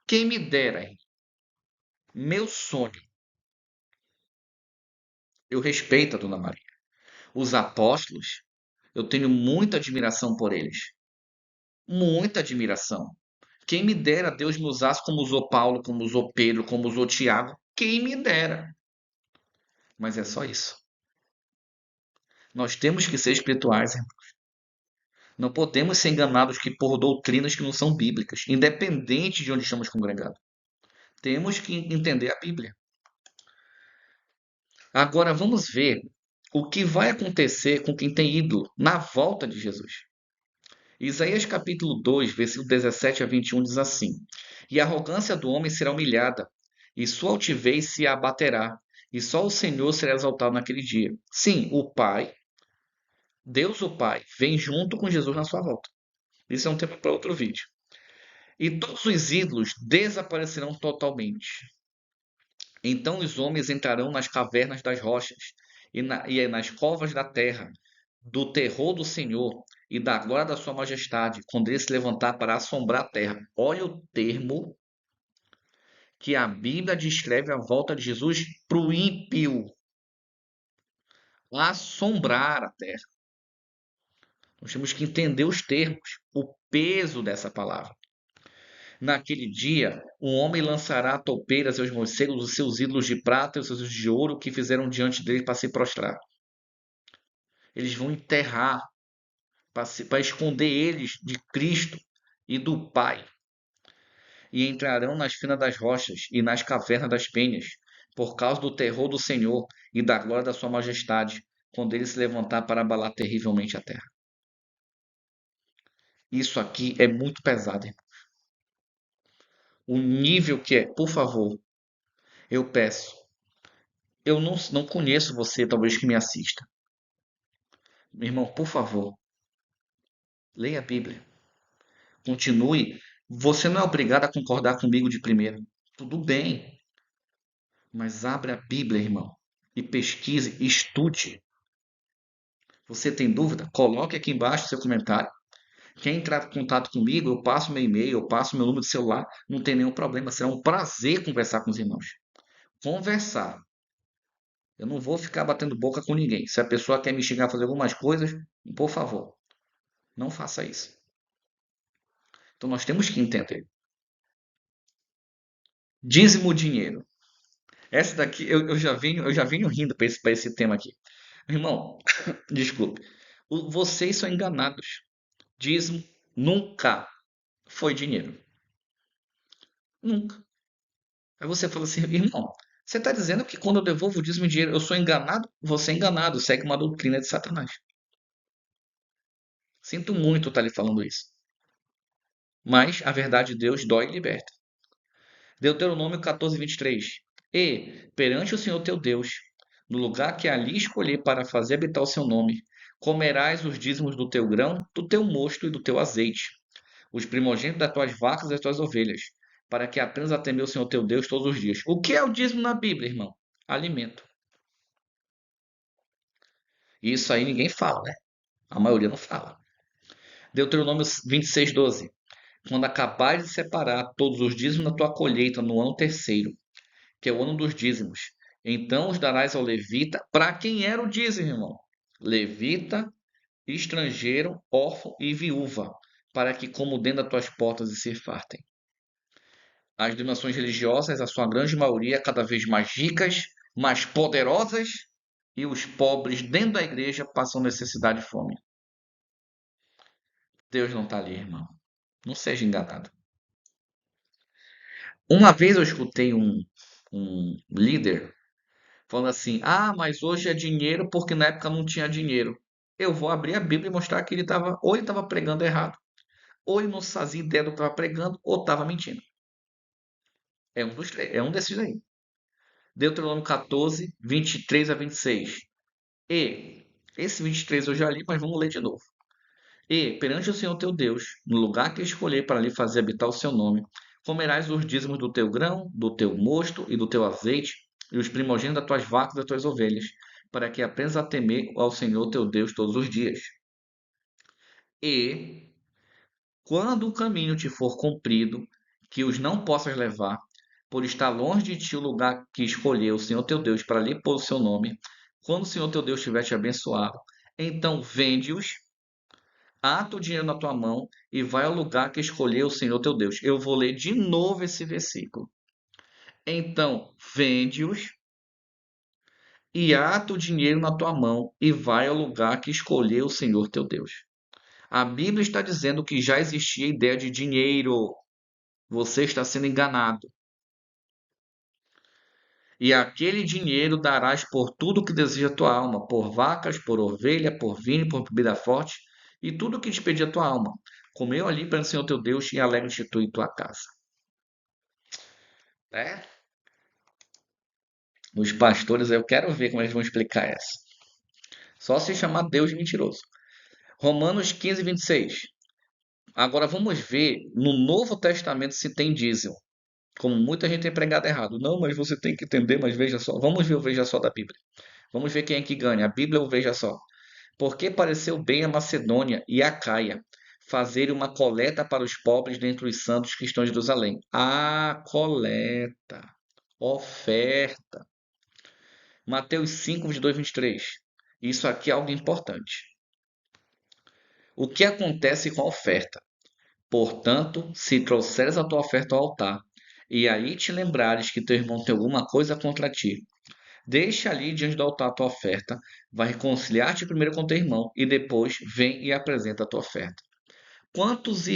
Quem me dera, hein? Meu sonho. Eu respeito a Dona Maria. Os apóstolos, eu tenho muita admiração por eles. Muita admiração. Quem me dera Deus me usasse como usou Paulo, como usou Pedro, como usou Tiago. Quem me dera. Mas é só isso. Nós temos que ser espirituais, irmão. Não podemos ser enganados por doutrinas que não são bíblicas, independente de onde estamos congregados. Temos que entender a Bíblia. Agora vamos ver o que vai acontecer com quem tem ídolo na volta de Jesus. Isaías capítulo 2, versículo 17 a 21 diz assim: E a arrogância do homem será humilhada, e sua altivez se abaterá, e só o Senhor será exaltado naquele dia. Sim, o Pai, Deus o Pai, vem junto com Jesus na sua volta. Isso é um tema para outro vídeo. E todos os ídolos desaparecerão totalmente. Então os homens entrarão nas cavernas das rochas e nas covas da terra, do terror do Senhor e da glória da sua majestade, quando ele se levantar para assombrar a terra. Olha o termo que a Bíblia descreve a volta de Jesus para o ímpio. Assombrar a terra. Nós temos que entender os termos, o peso dessa palavra. Naquele dia, um homem lançará toupeiras aos morcegos os seus ídolos de prata e os seus ídolos de ouro que fizeram diante dele para se prostrar. Eles vão enterrar para esconder eles de Cristo e do Pai. E entrarão nas finas das rochas e nas cavernas das penhas, por causa do terror do Senhor e da glória da sua majestade, quando ele se levantar para abalar terrivelmente a terra. Isso aqui é muito pesado, irmão. O nível que é, por favor, eu peço. Eu não conheço você, talvez, que me assista. Meu irmão, por favor, leia a Bíblia. Continue. Você não é obrigado a concordar comigo de primeira. Tudo bem. Mas abra a Bíblia, irmão. E pesquise, estude. Você tem dúvida? Coloque aqui embaixo seu comentário. Quer entrar em contato comigo, eu passo meu e-mail, eu passo meu número de celular. Não tem nenhum problema. Será um prazer conversar com os irmãos. Conversar. Eu não vou ficar batendo boca com ninguém. Se a pessoa quer me xingar a fazer algumas coisas, por favor, não faça isso. Então nós temos que entender. Dízimo dinheiro. Essa daqui eu já venho rindo para esse tema aqui. Irmão, desculpe. Vocês são enganados. Dízimo nunca foi dinheiro. Nunca. Aí você fala assim, irmão, você está dizendo que quando eu devolvo o dízimo em dinheiro eu sou enganado? Você é enganado, segue uma doutrina de Satanás. Sinto muito estar lhe falando isso. Mas a verdade de Deus dói e liberta. Deuteronômio 14, 23. E, perante o Senhor teu Deus, no lugar que ali escolher para fazer habitar o seu nome, comerás os dízimos do teu grão, do teu mosto e do teu azeite, os primogênitos das tuas vacas e das tuas ovelhas, para que aprendas a temer o Senhor teu Deus todos os dias. O que é o dízimo na Bíblia, irmão? Alimento. Isso aí ninguém fala, né? A maioria não fala. Deuteronômio 26, 12. Quando acabares de separar todos os dízimos da tua colheita no ano terceiro, que é o ano dos dízimos, então os darás ao levita. Para quem era o dízimo, irmão? Levita, estrangeiro, órfão e viúva, para que comam dentro das tuas portas e se fartem. As denominações religiosas, a sua grande maioria, cada vez mais ricas, mais poderosas, e os pobres dentro da igreja passam necessidade e fome. Deus não está ali, irmão. Não seja enganado. Uma vez eu escutei um líder falando assim: ah, mas hoje é dinheiro porque na época não tinha dinheiro. Eu vou abrir a Bíblia e mostrar que ou ele estava pregando errado, ou ele não fazia ideia do que estava pregando, ou estava mentindo. É um dos três, é um desses aí. Deuteronômio 14, 23 a 26. E, esse 23 eu já li, mas vamos ler de novo. E, perante o Senhor teu Deus, no lugar que escolher para lhe fazer habitar o seu nome, Comerás os dízimos do teu grão, do teu mosto e do teu azeite, e os primogênitos das tuas vacas e das tuas ovelhas, para que aprendas a temer ao Senhor teu Deus todos os dias. E, quando o caminho te for comprido, que os não possas levar, por estar longe de ti o lugar que escolheu o Senhor teu Deus para lhe pôr o seu nome, quando o Senhor teu Deus tiver te abençoado, então vende-os, ata o dinheiro na tua mão e vai ao lugar que escolheu o Senhor teu Deus. Eu vou ler de novo esse versículo. Então vende-os e ata o dinheiro na tua mão e vai ao lugar que escolheu o Senhor teu Deus. A Bíblia está dizendo que já existia a ideia de dinheiro. Você está sendo enganado. E aquele dinheiro darás por tudo que deseja a tua alma, por vacas, por ovelha, por vinho, por bebida forte, e tudo que te pedir a tua alma. Comeu ali para o Senhor teu Deus e alegre-te tu e tua casa. É? Os pastores, eu quero ver como eles vão explicar essa. Só se chamar Deus de mentiroso. Romanos 15, 26. Agora vamos ver no Novo Testamento se tem dízimo. Como muita gente tem pregado errado. Não, mas você tem que entender, mas veja só. Vamos ver o veja só da Bíblia. Vamos ver quem é que ganha, a Bíblia ou veja só. Porque pareceu bem a Macedônia e a Caia fazerem uma coleta para os pobres dentre os santos que estão em Jerusalém. A coleta, oferta. Mateus 5, 22, 23. Isso aqui é algo importante. O que acontece com a oferta? Portanto, se trouxeres a tua oferta ao altar, e aí te lembrares que teu irmão tem alguma coisa contra ti, deixa ali diante do altar a tua oferta, vai reconciliar-te primeiro com teu irmão, e depois vem e apresenta a tua oferta. Quantos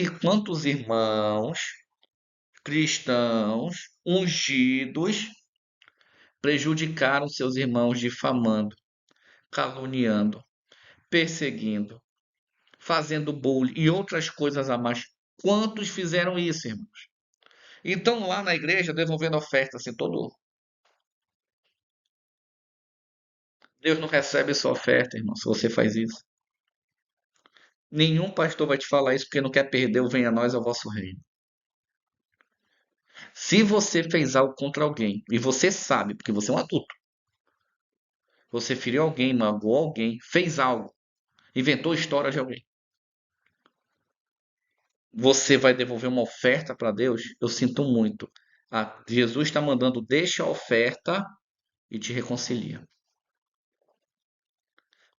irmãos cristãos ungidos prejudicaram seus irmãos difamando, caluniando, perseguindo, fazendo bullying e outras coisas a mais? Quantos fizeram isso, irmãos? Então lá na igreja devolvendo oferta assim todo. Deus não recebe sua oferta, irmão, se você faz isso. Nenhum pastor vai te falar isso porque não quer perder o venha a nós ao vosso reino. Se você fez algo contra alguém, e você sabe, porque você é um adulto, você feriu alguém, magoou alguém, fez algo, inventou história de alguém, você vai devolver uma oferta para Deus? Eu sinto muito. Jesus está mandando, deixa a oferta e te reconcilia.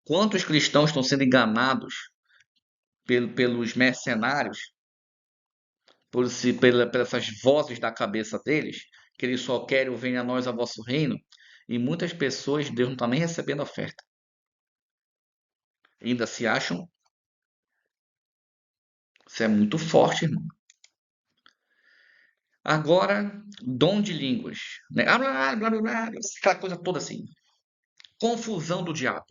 Quantos cristãos estão sendo enganados pelos mercenários, pelas essas vozes da cabeça deles, que eles só querem o venha a nós a vosso reino, e muitas pessoas Deus não está nem recebendo oferta. Ainda se acham. Isso é muito forte, irmão. Agora, dom de línguas. Né? Blá, blá, blá, blá, aquela coisa toda assim. Confusão do diabo.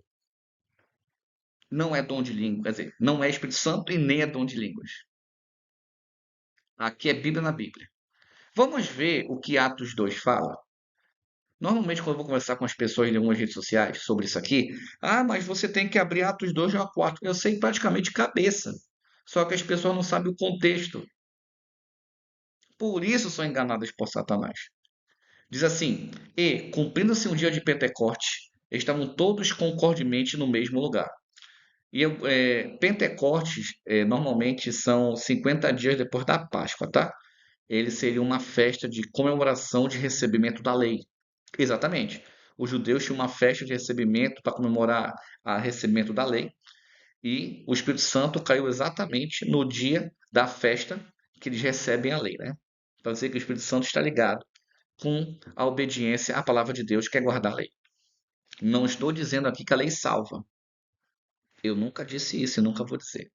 Não é dom de línguas, quer dizer, não é Espírito Santo e nem é dom de línguas. Aqui é Bíblia na Bíblia. Vamos ver o que Atos 2 fala? Normalmente, quando eu vou conversar com as pessoas em algumas redes sociais sobre isso aqui, mas você tem que abrir Atos 2 a 4. Eu sei praticamente de cabeça. Só que as pessoas não sabem o contexto. Por isso são enganadas por Satanás. Diz assim: E, cumprindo-se um dia de Pentecostes, estavam todos concordemente no mesmo lugar. E Pentecostes normalmente são 50 dias depois da Páscoa, tá? Ele seria uma festa de comemoração de recebimento da lei. Exatamente. Os judeus tinham uma festa de recebimento para comemorar o recebimento da lei. E o Espírito Santo caiu exatamente no dia da festa que eles recebem a lei, né? Para dizer que o Espírito Santo está ligado com a obediência à palavra de Deus, que é guardar a lei. Não estou dizendo aqui que a lei salva. Eu nunca disse isso e nunca vou dizer.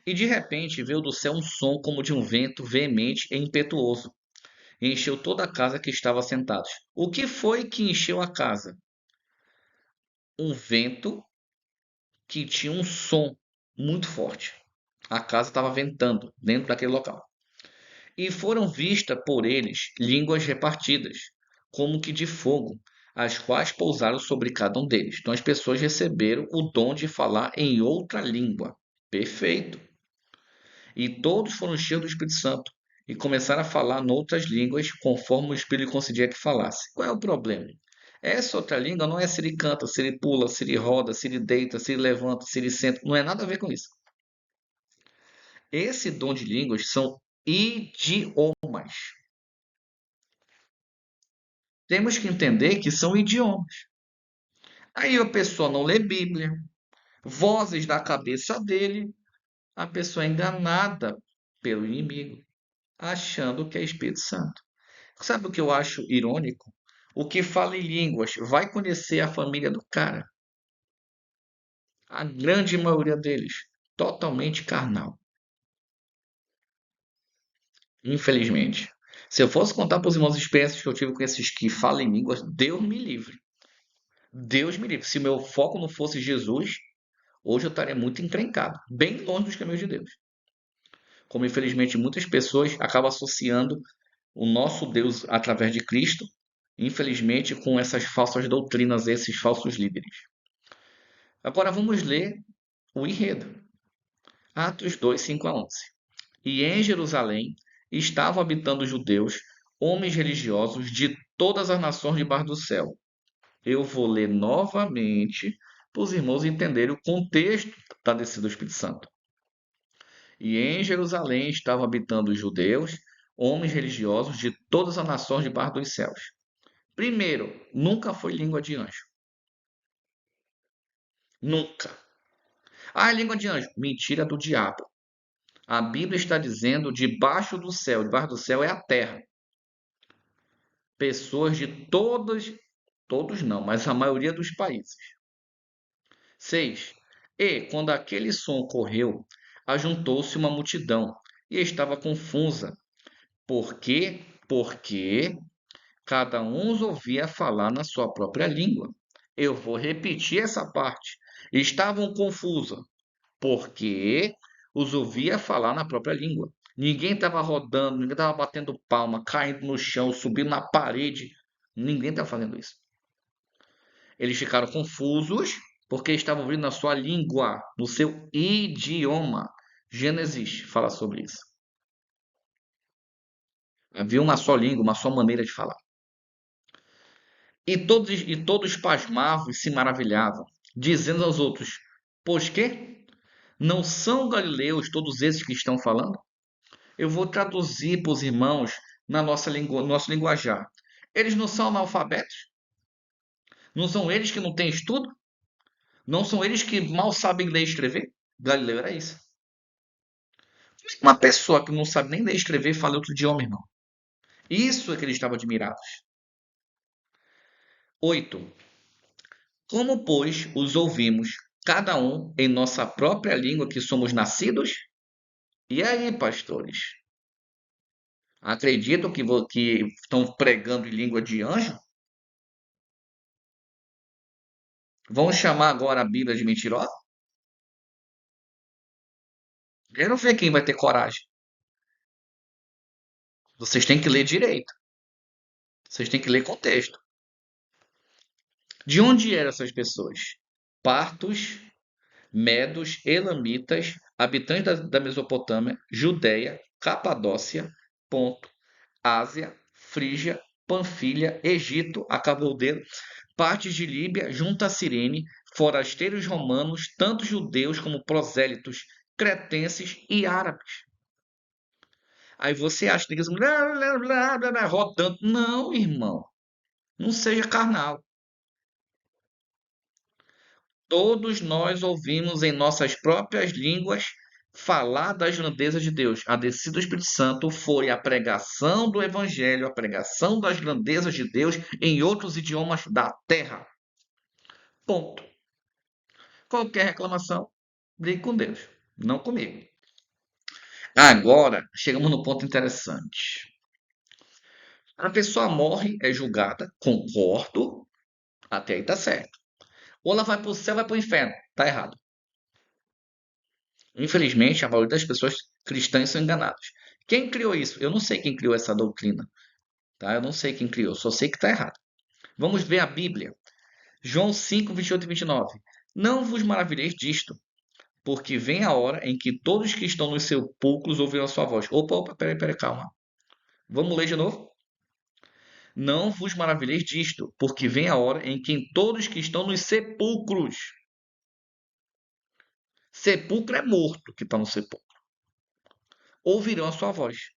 E de repente veio do céu um som como de um vento veemente e impetuoso, e encheu toda a casa que estava sentados. O que foi que encheu a casa? Um vento que tinha um som muito forte. A casa estava ventando dentro daquele local. E foram vistas por eles línguas repartidas, como que de fogo, as quais pousaram sobre cada um deles. Então as pessoas receberam o dom de falar em outra língua. Perfeito. E todos foram cheios do Espírito Santo e começaram a falar noutras línguas conforme o Espírito concedia que falasse. Qual é o problema? Essa outra língua não é se ele canta, se ele pula, se ele roda, se ele deita, se ele levanta, se ele senta. Não é nada a ver com isso. Esse dom de línguas são idiomas. Temos que entender que são idiomas. Aí a pessoa não lê Bíblia, vozes da cabeça dele, a pessoa é enganada pelo inimigo, achando que é Espírito Santo. Sabe o que eu acho irônico? O que fala em línguas vai conhecer a família do cara. A grande maioria deles, totalmente carnal. Infelizmente. Se eu fosse contar para os irmãos experiências que eu tive com esses que falam em línguas, Deus me livre. Deus me livre. Se meu foco não fosse Jesus, hoje eu estaria muito encrencado, bem longe dos caminhos de Deus. Como infelizmente muitas pessoas acabam associando o nosso Deus através de Cristo, infelizmente com essas falsas doutrinas, esses falsos líderes. Agora vamos ler o enredo. Atos 2, 5 a 11. E em Jerusalém estavam habitando judeus, homens religiosos de todas as nações debaixo do céu. Eu vou ler novamente para os irmãos entenderem o contexto da descida do Espírito Santo. E em Jerusalém estavam habitando os judeus, homens religiosos de todas as nações debaixo dos céus. Primeiro, nunca foi língua de anjo. Nunca. Ah, língua de anjo. Mentira do diabo. A Bíblia está dizendo debaixo do céu. Debaixo do céu é a terra. Pessoas de todos não, mas a maioria dos países. 6. E, quando aquele som ocorreu, ajuntou-se uma multidão e estava confusa. Por quê? Porque cada um os ouvia falar na sua própria língua. Eu vou repetir essa parte. Estavam confusos, porque os ouvia falar na própria língua. Ninguém estava rodando, ninguém estava batendo palma, caindo no chão, subindo na parede. Ninguém estava fazendo isso. Eles ficaram confusos porque estavam ouvindo na sua língua, no seu idioma. Gênesis fala sobre isso. Havia uma só língua, uma só maneira de falar. E todos pasmavam e se maravilhavam, dizendo aos outros: Pois que? Não são galileus todos esses que estão falando? Eu vou traduzir para os irmãos na nossa língua, no nosso linguajar. Eles não são analfabetos? Não são eles que não têm estudo? Não são eles que mal sabem ler e escrever? Galileu era isso. Uma pessoa que não sabe nem ler e escrever fala outro idioma, irmão. Isso é que eles estavam admirados. 8. Como, pois, os ouvimos, cada um em nossa própria língua que somos nascidos? E aí, pastores? Acreditam que estão pregando em língua de anjo? Vão chamar agora a Bíblia de mentirosa? Quero ver quem vai ter coragem. Vocês têm que ler direito. Vocês têm que ler contexto. De onde eram essas pessoas? Partos, medos, elamitas, habitantes da Mesopotâmia, Judéia, Capadócia, Ponto, Ásia, Frígia, Panfilha, Egito, a Caldeira, partes de Líbia, junto a Cirene, forasteiros romanos, tanto judeus como prosélitos, cretenses e árabes. Aí você acha que blá, blá, blá, blá, blá, rodando. Não, irmão. Não seja carnal. Todos nós ouvimos em nossas próprias línguas falar das grandezas de Deus. A descida do Espírito Santo foi a pregação do Evangelho, a pregação das grandezas de Deus em outros idiomas da terra. Ponto. Qualquer reclamação, brigue com Deus, não comigo. Agora, chegamos no ponto interessante. A pessoa morre, é julgada, concordo, até aí tá certo. Ou ela vai para o céu, vai para o inferno, tá errado. Infelizmente, a maioria das pessoas cristãs são enganadas. Quem criou isso? Eu não sei quem criou essa doutrina, tá? Eu não sei quem criou, só sei que está errado. Vamos ver a Bíblia. João 5, 28 e 29. Não vos maravilheis disto, porque vem a hora em que todos que estão nos sepulcros ouvirão a sua voz. Opa, opa, peraí, calma. Vamos ler de novo? Não vos maravilheis disto, porque vem a hora em que todos que estão nos sepulcros, sepulcro é morto que está no sepulcro, ouvirão a sua voz.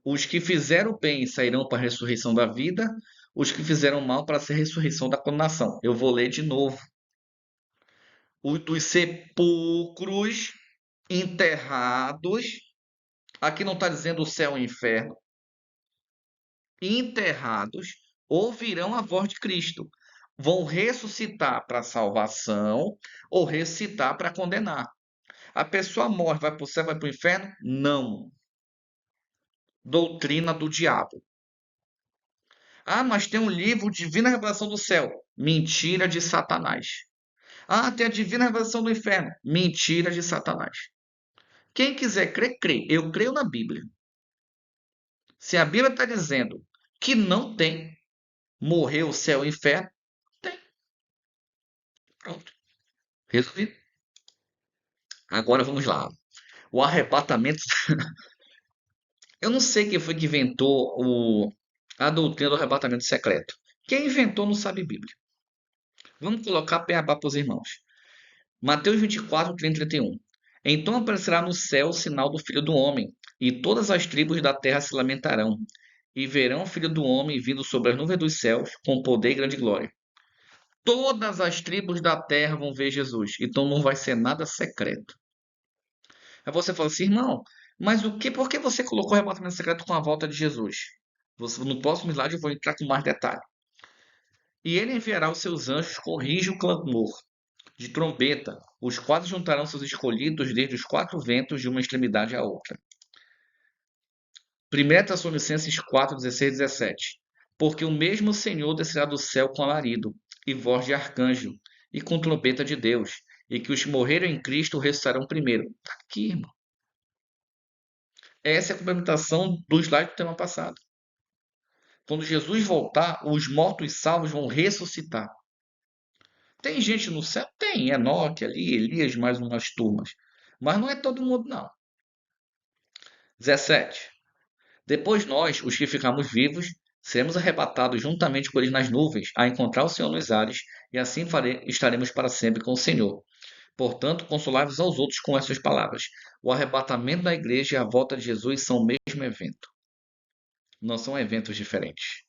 Os que fizeram bem sairão para a ressurreição da vida, os que fizeram mal para a ressurreição da condenação. Eu vou ler de novo. Os dos sepulcros enterrados, aqui não está dizendo o céu e o inferno, enterrados, ouvirão a voz de Cristo. Vão ressuscitar para a salvação ou ressuscitar para condenar. A pessoa morre, vai para o céu, vai para o inferno? Não. Doutrina do diabo. Ah, mas tem um livro Divina Revelação do Céu. Mentira de Satanás. Ah, tem a Divina Revelação do Inferno. Mentira de Satanás. Quem quiser crer, crê. Eu creio na Bíblia. Se a Bíblia está dizendo que não tem, morreu o céu e o inferno, tem. Pronto. Resolvido. Agora vamos lá. O arrebatamento. Eu não sei quem foi que inventou a doutrina do arrebatamento secreto. Quem inventou não sabe Bíblia. Vamos colocar beabá para os irmãos. Mateus 24, 30 e 31. Então aparecerá no céu o sinal do Filho do Homem, e todas as tribos da terra se lamentarão, e verão o Filho do Homem vindo sobre as nuvens dos céus, com poder e grande glória. Todas as tribos da terra vão ver Jesus, então não vai ser nada secreto. Aí você fala assim, irmão, mas por que você colocou o arrebatamento secreto com a volta de Jesus? No próximo slide eu vou entrar com mais detalhe. E ele enviará os seus anjos com rijo clamor de trombeta, os quais juntarão seus escolhidos desde os quatro ventos de uma extremidade à outra. 1 Tessalonicenses 4, 16 e 17. Porque o mesmo Senhor descerá do céu com alarido, e voz de arcanjo, e com trombeta de Deus, e que os que morreram em Cristo ressuscitarão primeiro. Está aqui, irmão. Essa é a complementação do slide do tema passado. Quando Jesus voltar, os mortos salvos vão ressuscitar. Tem gente no céu? Tem, Enoque ali, Elias, mais umas turmas. Mas não é todo mundo, não. 17. Depois nós, os que ficamos vivos, seremos arrebatados juntamente com eles nas nuvens, a encontrar o Senhor nos ares, e assim estaremos para sempre com o Senhor. Portanto, consolai-vos aos outros com essas palavras. O arrebatamento da igreja e a volta de Jesus são o mesmo evento. Não são eventos diferentes.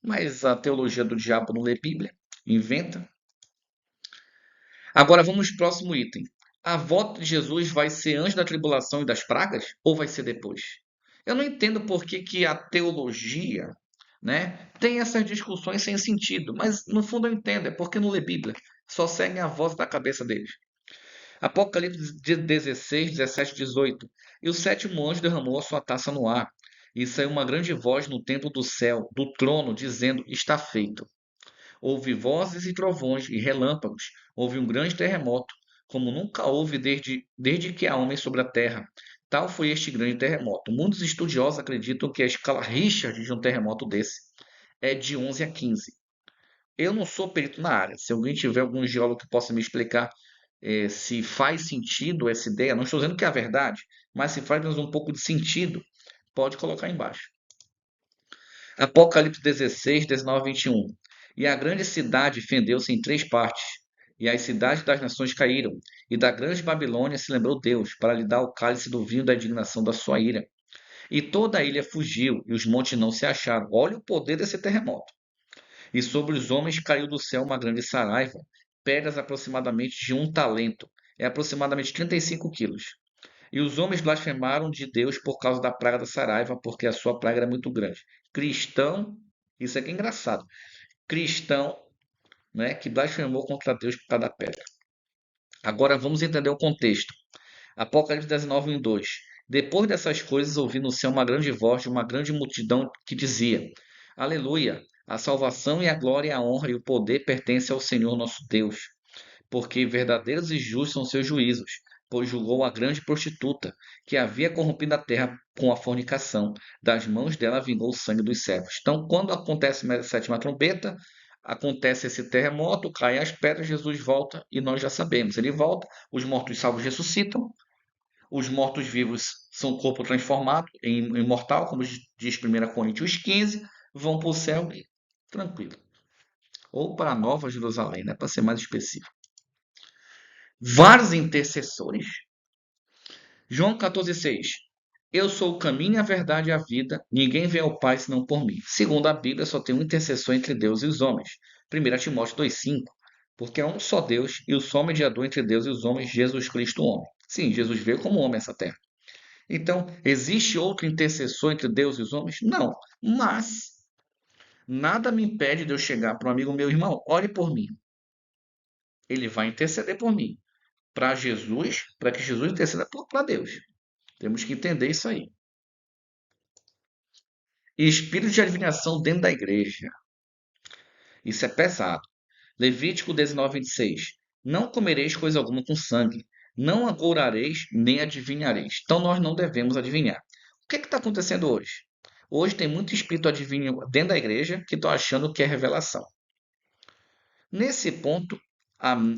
Mas a teologia do diabo não lê Bíblia, inventa. Agora vamos para o próximo item. A volta de Jesus vai ser antes da tribulação e das pragas ou vai ser depois? Eu não entendo por que a teologia, né, tem essas discussões sem sentido, mas no fundo eu entendo, é porque não lê Bíblia, só seguem a voz da cabeça deles. Apocalipse 16, 17 e 18. E o sétimo anjo derramou a sua taça no ar, e saiu uma grande voz no templo do céu, do trono, dizendo: Está feito. Houve vozes e trovões e relâmpagos, houve um grande terremoto, como nunca houve desde que há homem sobre a terra. Tal foi este grande terremoto. Muitos estudiosos acreditam que a escala Richter de um terremoto desse é de 11 a 15. Eu não sou perito na área. Se alguém tiver algum geólogo que possa me explicar se faz sentido essa ideia, não estou dizendo que é a verdade, mas se faz um pouco de sentido, pode colocar embaixo. Apocalipse 16, 19 e 21. E a grande cidade fendeu-se em 3 partes, e as cidades das nações caíram, e da grande Babilônia se lembrou Deus, para lhe dar o cálice do vinho da indignação da sua ira. E toda a ilha fugiu, e os montes não se acharam. Olha o poder desse terremoto. E sobre os homens caiu do céu uma grande saraiva, pedras aproximadamente de 1 talento, é aproximadamente 35 quilos. E os homens blasfemaram de Deus por causa da praga da saraiva, porque a sua praga era muito grande. Cristão, isso aqui é engraçado. Cristão, né, que blasfemou contra Deus por causa da pedra. Agora vamos entender o contexto. Apocalipse 19, 1 e 2. Depois dessas coisas, ouvi no céu uma grande voz de uma grande multidão que dizia: Aleluia! A salvação e a glória e a honra e o poder pertencem ao Senhor nosso Deus, porque verdadeiros e justos são seus juízos, pois julgou a grande prostituta, que havia corrompido a terra com a fornicação. Das mãos dela vingou o sangue dos servos. Então, quando acontece a sétima trombeta, Acontece esse terremoto, caem as pedras, Jesus volta e nós já sabemos. Ele volta, os mortos-salvos ressuscitam, os mortos-vivos são corpo transformado em imortal, como diz 1 Coríntios 15, vão para o céu e tranquilo. Ou para a Nova Jerusalém, né, para ser mais específico. Vários intercessores. João 14,6. Eu sou o caminho, a verdade e a vida. Ninguém vem ao Pai senão por mim. Segundo a Bíblia, só tem um intercessor entre Deus e os homens. 1 Timóteo 2,5. Porque é um só Deus e o só mediador entre Deus e os homens, Jesus Cristo, o homem. Sim, Jesus veio como homem a essa terra. Então, existe outro intercessor entre Deus e os homens? Não. Mas, nada me impede de eu chegar para um amigo meu, irmão, ore por mim. Ele vai interceder por mim. Para Jesus, para que Jesus interceda para Deus. Temos que entender isso aí. E espírito de adivinhação dentro da igreja. Isso é pesado. Levítico 19:26. Não comereis coisa alguma com sangue. Não agourareis, nem adivinhareis. Então nós não devemos adivinhar. O que está acontecendo hoje? Hoje tem muito espírito adivinho dentro da igreja que estão achando que é revelação. Nesse ponto,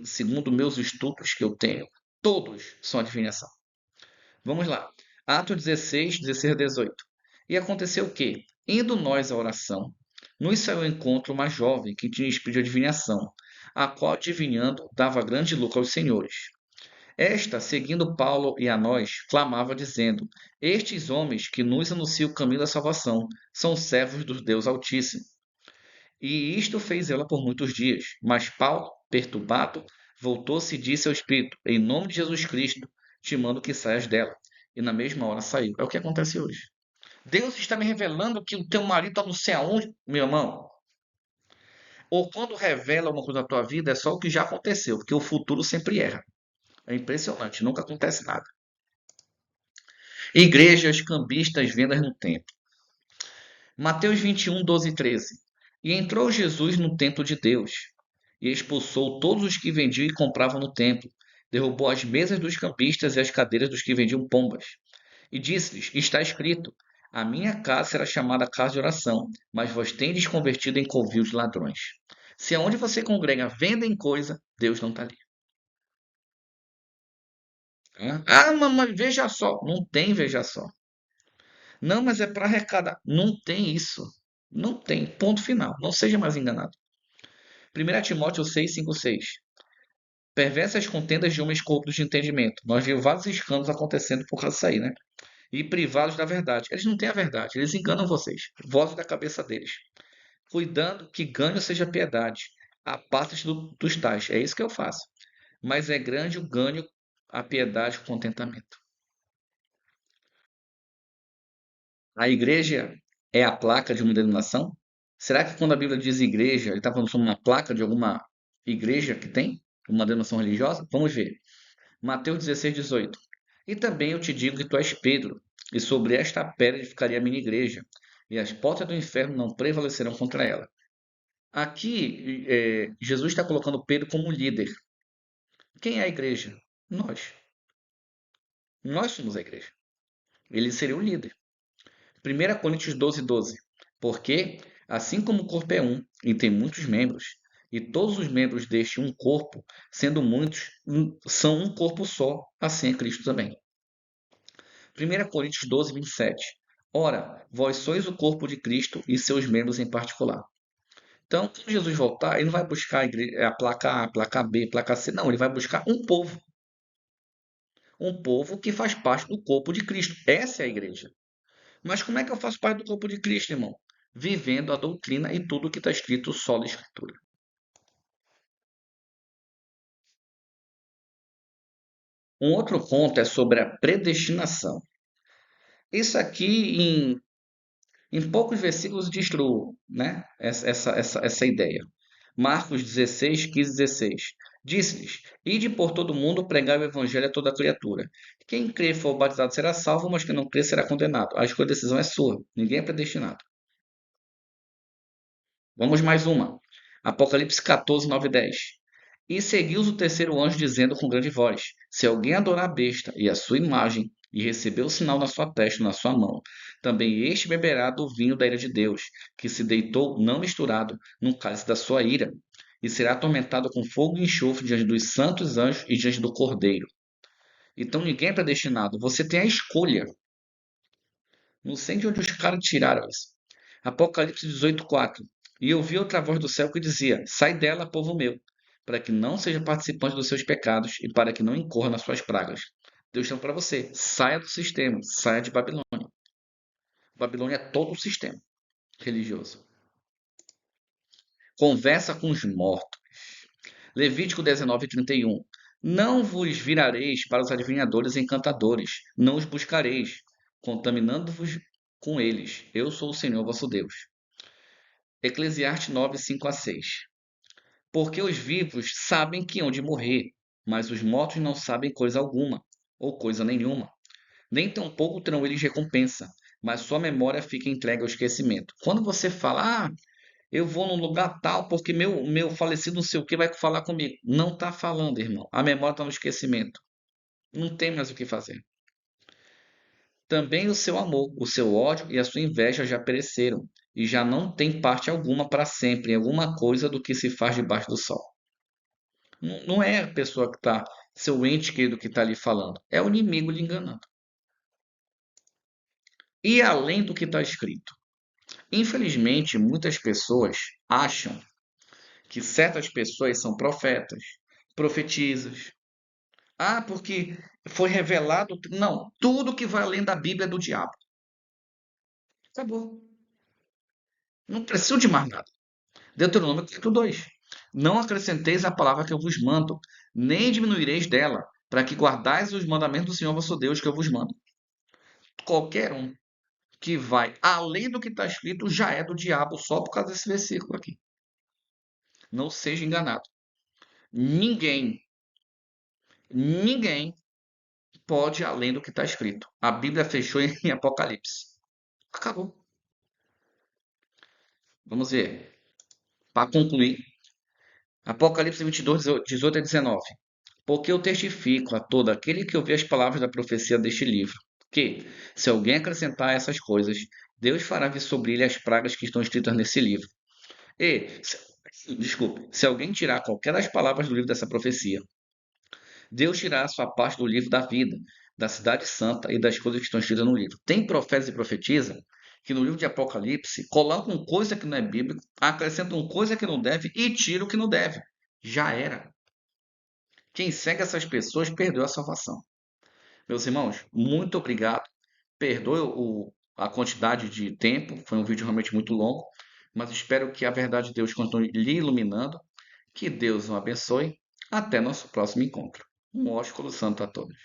segundo meus estudos que eu tenho, todos são adivinhação. Vamos lá. Atos 16, 16 a 18. E aconteceu o quê? Indo nós à oração, nos saiu ao encontro uma jovem que tinha espírito de adivinhação, a qual, adivinhando, dava grande lucro aos senhores. Esta, seguindo Paulo e a nós, clamava, dizendo: Estes homens que nos anunciam o caminho da salvação são servos do Deus Altíssimo. E isto fez ela por muitos dias. Mas Paulo, perturbado, voltou-se e disse ao espírito: Em nome de Jesus Cristo, te mando que saias dela. E na mesma hora saiu. É o que acontece hoje. Deus está me revelando que o teu marido está não sei aonde, meu irmão. Ou quando revela uma coisa na tua vida, é só o que já aconteceu, porque o futuro sempre erra. É impressionante, nunca acontece nada. Igrejas, cambistas, vendas no templo. Mateus 21, 12 e 13. E entrou Jesus no templo de Deus, e expulsou todos os que vendiam e compravam no templo. Derrubou as mesas dos cambistas e as cadeiras dos que vendiam pombas. E disse-lhes: Está escrito: A minha casa será chamada casa de oração, mas vós tendes convertido em covil de ladrões. Se aonde você congrega vendem coisa, Deus não está ali. Ah, mas veja só. Não tem veja só. Não, mas é para arrecadar. Não tem isso. Não tem. Ponto final. Não seja mais enganado. 1 Timóteo 6, 5, 6. Perversas contendas de homens corruptos de entendimento. Nós vimos vários escândalos acontecendo por causa disso aí, né? E privados da verdade. Eles não têm a verdade. Eles enganam vocês. Vozes da cabeça deles. Cuidando que ganho seja piedade. Aparta-te dos tais. É isso que eu faço. Mas é grande o ganho, a piedade, o contentamento. A igreja é a placa de uma denominação? Será que quando a Bíblia diz igreja, ele está falando sobre uma placa de alguma igreja que tem? Uma denominação religiosa? Vamos ver. Mateus 16, 18. E também eu te digo que tu és Pedro, e sobre esta pedra edificaria a minha igreja, e as portas do inferno não prevalecerão contra ela. Aqui, Jesus está colocando Pedro como líder. Quem é a igreja? Nós. Nós somos a igreja. Ele seria o líder. 1 Coríntios 12, 12. Porque, assim como o corpo é um e tem muitos membros, e todos os membros deste um corpo, sendo muitos, são um corpo só, assim é Cristo também. 1 Coríntios 12, 27. Ora, vós sois o corpo de Cristo e seus membros em particular. Então, quando Jesus voltar, ele não vai buscar a placa A, a placa B, a placa C. Não, ele vai buscar um povo. Um povo que faz parte do corpo de Cristo. Essa é a igreja. Mas como é que eu faço parte do corpo de Cristo, irmão? Vivendo a doutrina e tudo o que está escrito só na Escritura. Um outro ponto é sobre a predestinação. Isso aqui, em poucos versículos, destruo, né, essa ideia. Marcos 16, 15, 16. Disse-lhes: Ide por todo mundo pregar o evangelho a toda criatura. Quem crer e for batizado será salvo, mas quem não crer será condenado. A escolha da decisão é sua. Ninguém é predestinado. Vamos mais uma. Apocalipse 14, 9 e 10. E seguiu-os o terceiro anjo, dizendo com grande voz: Se alguém adorar a besta e a sua imagem, e recebeu o sinal na sua testa, na sua mão. Também este beberá do vinho da ira de Deus, que se deitou não misturado no cálice da sua ira, e será atormentado com fogo e enxofre diante dos santos anjos e diante do Cordeiro. Então ninguém é predestinado, você tem a escolha. Não sei de onde os caras tiraram isso. Apocalipse 18:4. E eu vi outra voz do céu que dizia: Sai dela, povo meu, para que não seja participante dos seus pecados e para que não incorra nas suas pragas. Deus chama para você: saia do sistema, saia de Babilônia. Babilônia é todo o sistema religioso. Conversa com os mortos. Levítico 19:31. Não vos virareis para os adivinhadores e encantadores, não os buscareis, contaminando-vos com eles. Eu sou o Senhor vosso Deus. Eclesiastes 9:5-6. Porque os vivos sabem que hão de morrer, mas os mortos não sabem coisa alguma, ou coisa nenhuma. Nem tampouco terão eles recompensa, mas sua memória fica entregue ao esquecimento. Quando você fala, eu vou num lugar tal porque meu falecido não sei o que vai falar comigo. Não está falando, irmão. A memória está no esquecimento. Não tem mais o que fazer. Também o seu amor, o seu ódio e a sua inveja já pereceram, e já não tem parte alguma para sempre em alguma coisa do que se faz debaixo do sol. Não é a pessoa que está, seu ente querido que está ali falando. É o inimigo lhe enganando. E além do que está escrito. Infelizmente, muitas pessoas acham que certas pessoas são profetas, profetizas. Porque foi revelado. Não, tudo que vai além da Bíblia é do diabo. Acabou. Não precisa de mais nada. Deuteronômio capítulo 2. Não acrescenteis a palavra que eu vos mando, nem diminuireis dela, para que guardais os mandamentos do Senhor vosso Deus que eu vos mando. Qualquer um que vai além do que está escrito já é do diabo só por causa desse versículo aqui. Não seja enganado. Ninguém, ninguém pode ir além do que está escrito. A Bíblia fechou em Apocalipse. Acabou. Vamos ver. Para concluir, Apocalipse 22, 18 a 19. Porque eu testifico a todo aquele que ouvir as palavras da profecia deste livro, que, se alguém acrescentar essas coisas, Deus fará vir sobre ele as pragas que estão escritas nesse livro. Desculpe, se alguém tirar qualquer das palavras do livro dessa profecia, Deus tirará a sua parte do livro da vida, da cidade santa e das coisas que estão escritas no livro. Tem profetas e profetizam que no livro de Apocalipse colocam coisa que não é bíblica, acrescentam coisa que não deve e tiram o que não deve. Já era. Quem segue essas pessoas perdeu a salvação. Meus irmãos, muito obrigado. Perdoe a quantidade de tempo, foi um vídeo realmente muito longo, mas espero que a verdade de Deus continue lhe iluminando. Que Deus o abençoe. Até nosso próximo encontro. Um ósculo santo a todos.